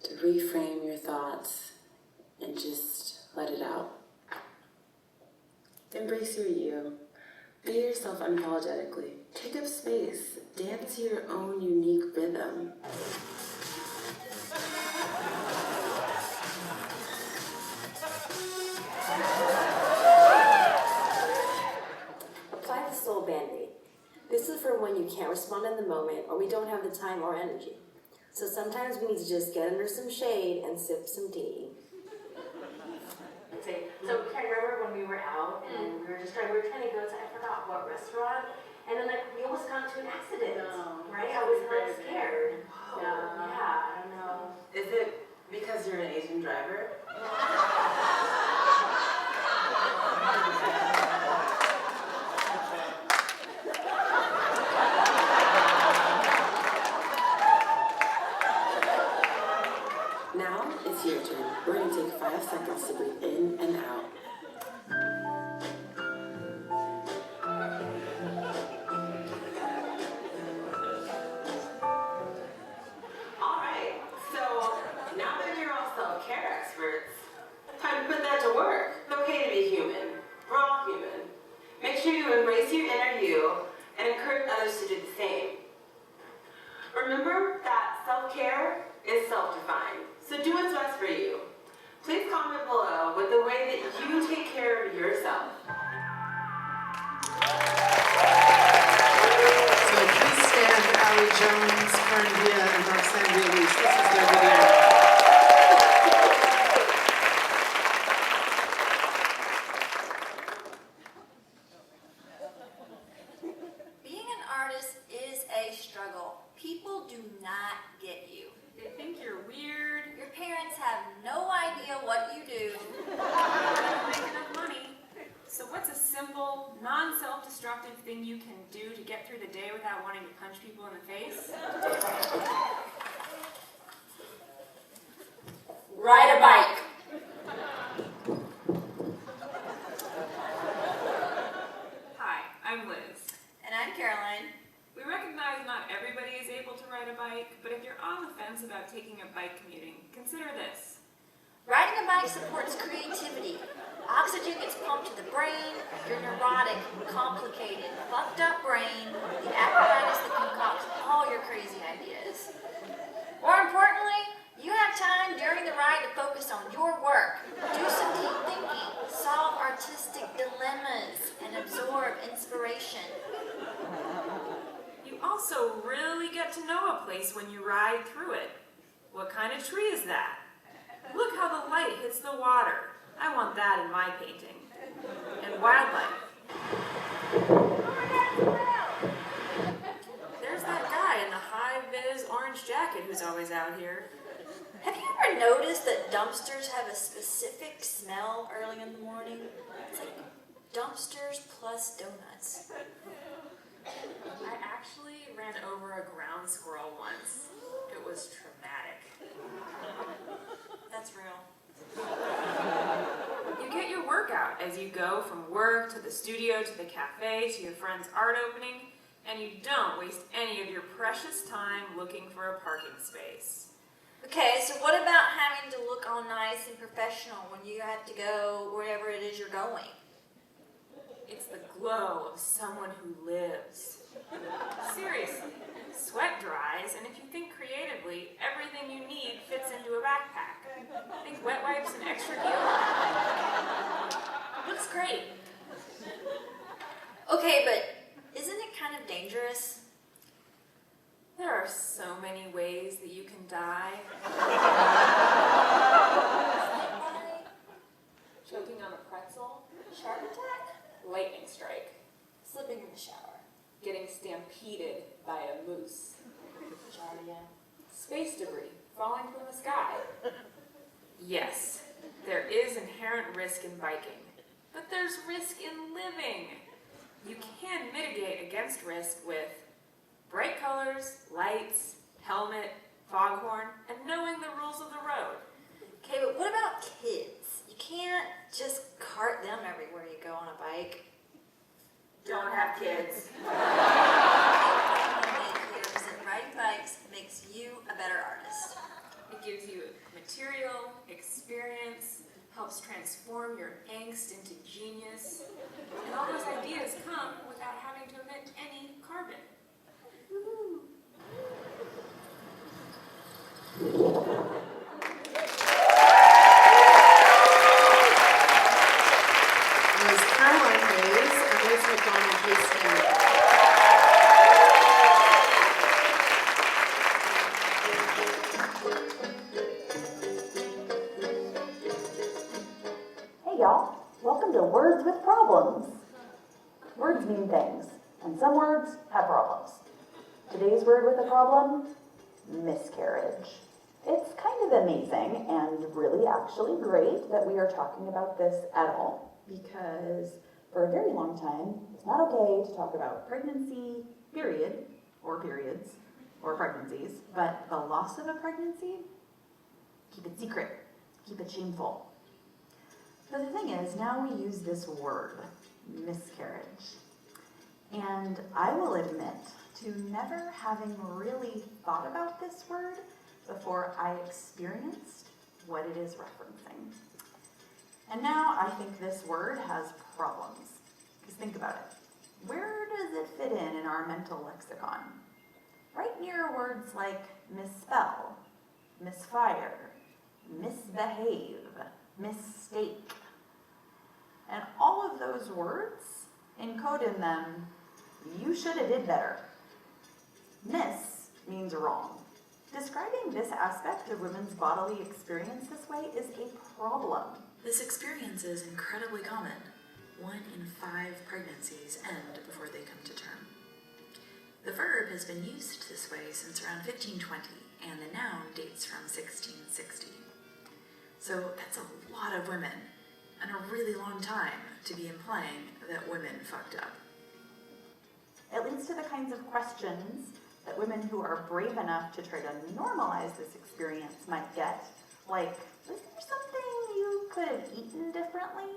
to reframe your thoughts and just let it out. Embrace your you. Be yourself unapologetically. Take up space. Dance to your own unique rhythm. Apply the soul band-aid. This is for when you can't respond in the moment or we don't have the time or energy. So sometimes we need to just get under some shade and sip some tea. So can I remember when we were out and we were trying to go to, I forgot what restaurant, and then like we almost got into an accident, right? I was like scared. Yeah, I don't know. Is it because you're an Asian driver? Now it's your turn. We're going to take 5 seconds to breathe in and out. All right, so now that you're all self-care experts, time to put that to work. It's okay to be human. We're all human. Make sure you embrace your inner you and encourage others to do the same. Remember that self-care is self-defined, so do what's best for you. Please comment below with the way that you take care of yourself. So please stand Allie Jones, Karen Villa, and Roxanne Release. This is their video. Being an artist is a struggle. People do not get you. They think you're weird. Your parents have no idea what you do. You don't make enough money. So what's a simple, non-self-destructive thing you can do to get through the day without wanting to punch people in the face? Ride a bike. Hi, I'm Liz. And I'm Caroline. We recognize not everybody is able to ride a bike, but if you're on the fence about taking up bike commuting, consider this. Riding a bike supports creativity. Oxygen gets pumped to the brain. Your neurotic, complicated, fucked up brain, the apparatus that concocts all your crazy ideas. More importantly, you have time during the ride to focus on your work, do some deep thinking, solve artistic dilemmas, and absorb inspiration. You also really get to know a place when you ride through it. What kind of tree is that? Look how the light hits the water. I want that in my painting. And wildlife. There's that guy in the high-vis orange jacket who's always out here. Have you ever noticed that dumpsters have a specific smell early in the morning? It's like dumpsters plus donuts. I actually ran over a ground squirrel once. It was traumatic. That's real. You get your workout as you go from work to the studio to the cafe to your friend's art opening, and you don't waste any of your precious time looking for a parking space. Okay, so what about having to look all nice and professional when you have to go wherever it is you're going? It's the glow of someone who lives. Seriously, sweat dries, and if you think creatively, everything you need fits into a backpack. Think wet wipes and extra deodorant. Looks great. Okay, but isn't it kind of dangerous? There are so many ways that you can die. Choking on a pretzel. Shark attack? Lightning strike. Slipping in the shower. getting stampeded by a moose. Giardia. Space debris falling from the sky. Yes, there is inherent risk in biking, but there's risk in living. You can mitigate against risk with bright colors, lights, helmet, foghorn, and knowing the rules of the road. Okay, but what about kids? You can't just cart them everywhere you go on a bike. Don't have kids. Riding bikes makes you a better artist. It gives you material, experience, helps transform your angst into genius, and all those ideas come without having to emit any carbon. Ms. Caroline Hayes and Ms. McDonald Hastings. Hey y'all, welcome to Words with Problems. Words mean things, and some words have problems. Today's word with a problem, miscarriage. It's kind of amazing and really actually great that we are talking about this at all, because for a very long time, it's not okay to talk about pregnancy, period, or periods, or pregnancies, but the loss of a pregnancy, keep it secret, keep it shameful. But the thing is, now we use this word, miscarriage. And I will admit to never having really thought about this word before I experienced what it is referencing. And now I think this word has problems. Because think about it. Where does it fit in our mental lexicon? Right near words like misspell, misfire, misbehave, mistake. And all of those words encode in them, you should have did better. Mis means wrong. Describing this aspect of women's bodily experience this way is a problem. This experience is incredibly common. 1 in 5 pregnancies end before they come to term. The verb has been used this way since around 1520, and the noun dates from 1660. So that's a lot of women, and a really long time to be implying that women fucked up. It leads to the kinds of questions that women who are brave enough to try to normalize this experience might get, like, was there something you could have eaten differently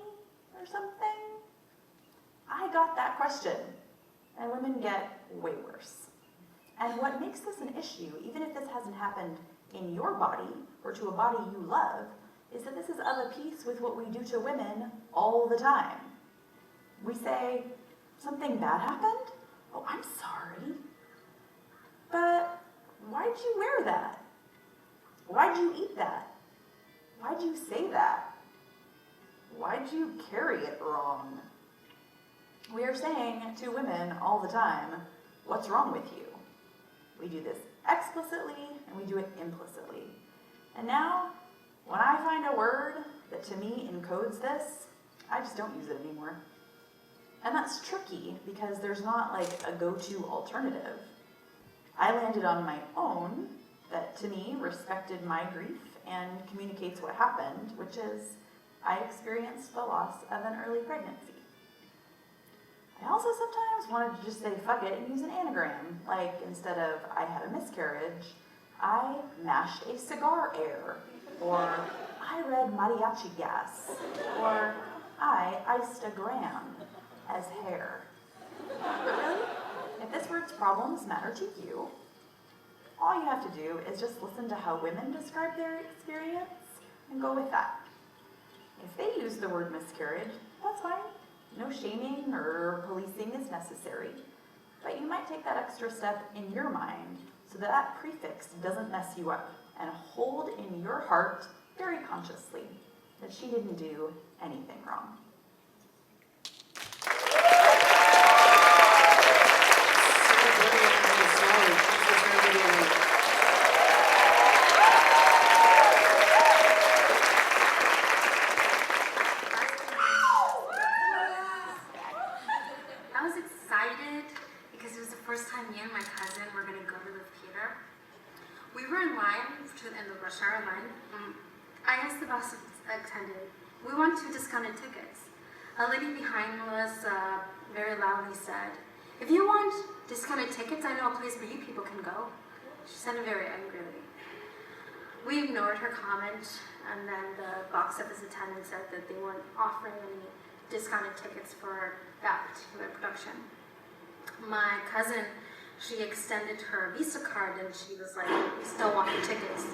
or something? I got that question, and women get way worse. And what makes this an issue, even if this hasn't happened in your body or to a body you love, is that this is of a piece with what we do to women all the time. We say, something bad happened? Oh, I'm sorry. But why'd you wear that? Why'd you eat that? Why'd you say that? Why'd you carry it wrong? We are saying to women all the time, what's wrong with you? We do this explicitly and we do it implicitly. And now, when I find a word that to me encodes this, I just don't use it anymore. And that's tricky because there's not like a go-to alternative. I landed on my own that to me respected my grief and communicates what happened, which is I experienced the loss of an early pregnancy. I also sometimes wanted to just say fuck it and use an anagram, like instead of I had a miscarriage, I mashed a cigar air, or I read mariachi gas, or I iced a gram as hair. But really, if this word's problems matter to you, all you have to do is just listen to how women describe their experience and go with that. If they use the word miscarriage, that's fine. No shaming or policing is necessary. But you might take that extra step in your mind so that that prefix doesn't mess you up, and hold in your heart very consciously that she didn't do anything wrong. I was excited because it was time me and my cousin were gonna go to the theater, we were in line in the rush hour line. I asked the bus attendant, we want 2 discounted tickets. A lady behind us very loudly said, if you want discounted tickets, I know a place where you people can go. She said it very angrily. We ignored her comment, and then the box office attendant said that they weren't offering any discounted tickets for that particular production. My cousin, she extended her Visa card and she was like, we still want the tickets.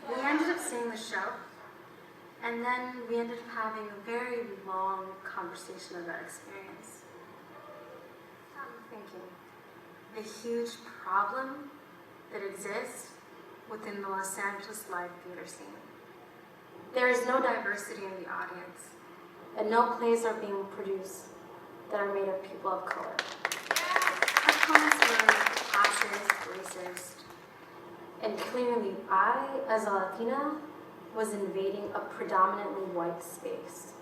We ended up seeing the show, and then we ended up having a very long conversation about our experience. I'm thinking, the huge problem that exists within the Los Angeles live theater scene. There is no diversity in the audience, and no plays are being produced that are made of people of color. Our comments were classist, racist, and clearly I, as a Latina, was invading a predominantly white space.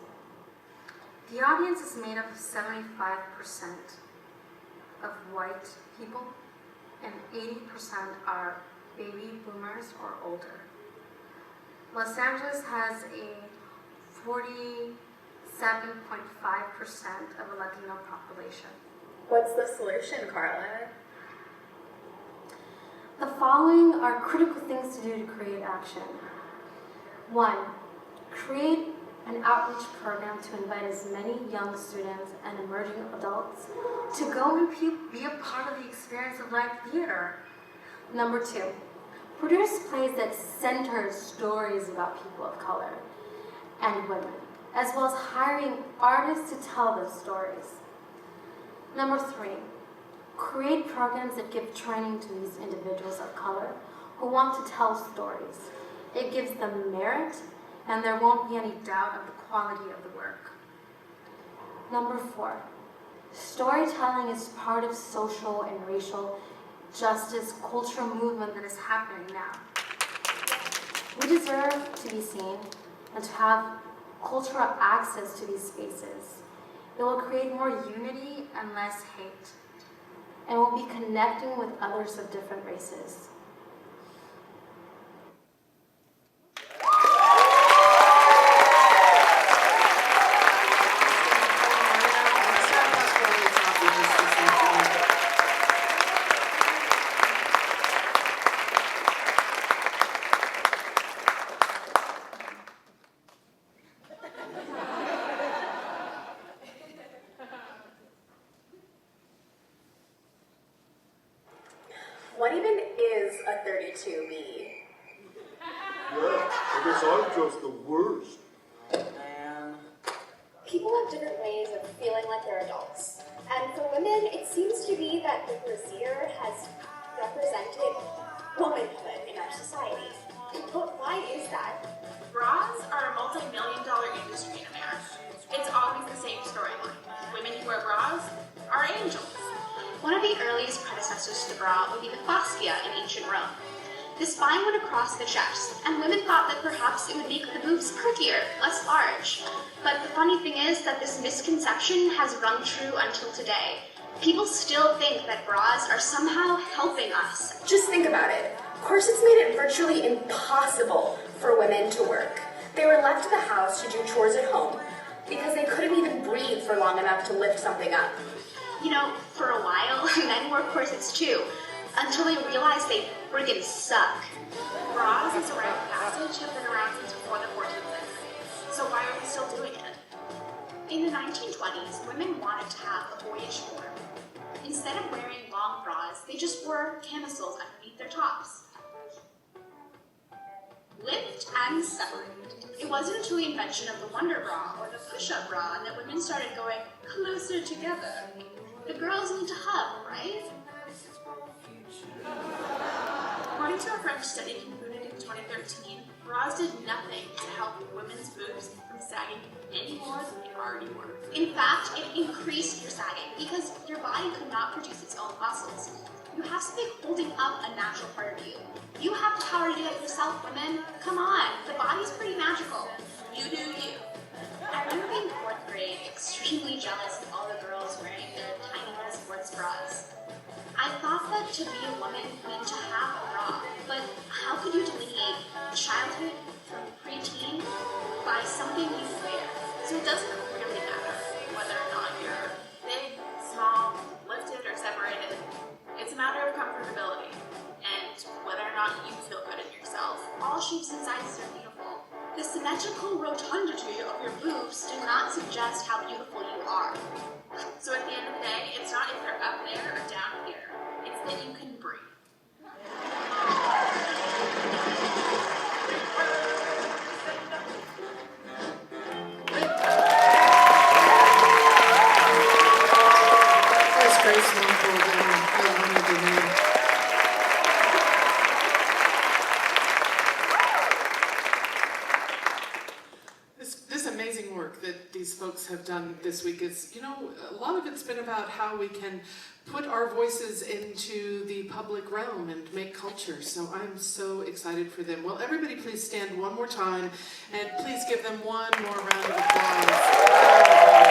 The audience is made up of 75% of white people, and 80% are baby boomers or older. Los Angeles has a 47.5% of a Latino population. What's the solution, Carla? The following are critical things to do to create action. 1, create an outreach program to invite as many young students and emerging adults to go and be a part of the experience of live theater. Number 2, produce plays that center stories about people of color and women, as well as hiring artists to tell those stories. Number 3, create programs that give training to these individuals of color who want to tell stories. It gives them merit, and there won't be any doubt of the quality of the work. Number 4, storytelling is part of social and racial justice cultural movement that is happening now. We deserve to be seen and to have cultural access to these spaces. It will create more unity and less hate, and we'll be connecting with others of different races. What even is a 32B? Yeah, I guess I'm just the worst. Man. People have different ways of feeling like they're adults. And for women, it seems to be that the brassiere has represented womanhood in our society. But why is that? Bras are a multi-million-dollar industry in America. It's always the same storyline. Women who wear bras are angels. One of the earliest predecessors to the bra would be the fascia in ancient Rome. The spine went across the chest, and women thought that perhaps it would make the boobs prettier, less large. But the funny thing is that this misconception has rung true until today. People still think that bras are somehow helping us. Just think about it. Corsets made it virtually impossible for women to work. They were left to the house to do chores at home because they couldn't even breathe for long enough to lift something up. You know, for a while, men wore corsets too, until they realized they friggin' suck. Bras as a rite of passage have been around since before the 14th century. So why are we still doing it? In the 1920s, women wanted to have a boyish form. Instead of wearing long bras, they just wore camisoles underneath their tops. Lift and separate. It wasn't until the invention of the Wonder Bra or the push-up bra that women started going closer together. The girls need to hug, right? According to a French study concluded in 2013, bras did nothing to help women's boobs from sagging any more than they already were. In fact, it increased your sagging because your body could not produce its own muscles. You have something holding up a natural part of you. You have the power to do it yourself, women. Come on, the body's pretty magical. You do you. I remember being 4th grade, extremely jealous of all the girls wearing their tiny little sports bras. to be a woman mean to have a bra? But how could you delineate childhood from preteen by something you wear? So it doesn't really matter whether or not you're big, small, lifted, or separated. It's a matter of comfortability and whether or not you feel good in yourself. All shapes and sizes are beautiful. The symmetrical rotundity of your boobs do not suggest how beautiful you are. So at the end of the day, it's not if they're up there or down here. It's that you can breathe. That's Grace Longford and Ilana Devine. This amazing work that these folks have done this week is, you know, a lot of it's been about how we can put our voices into the public realm and make culture. So I'm so excited for them. Well, everybody please stand one more time and please give them one more round of applause.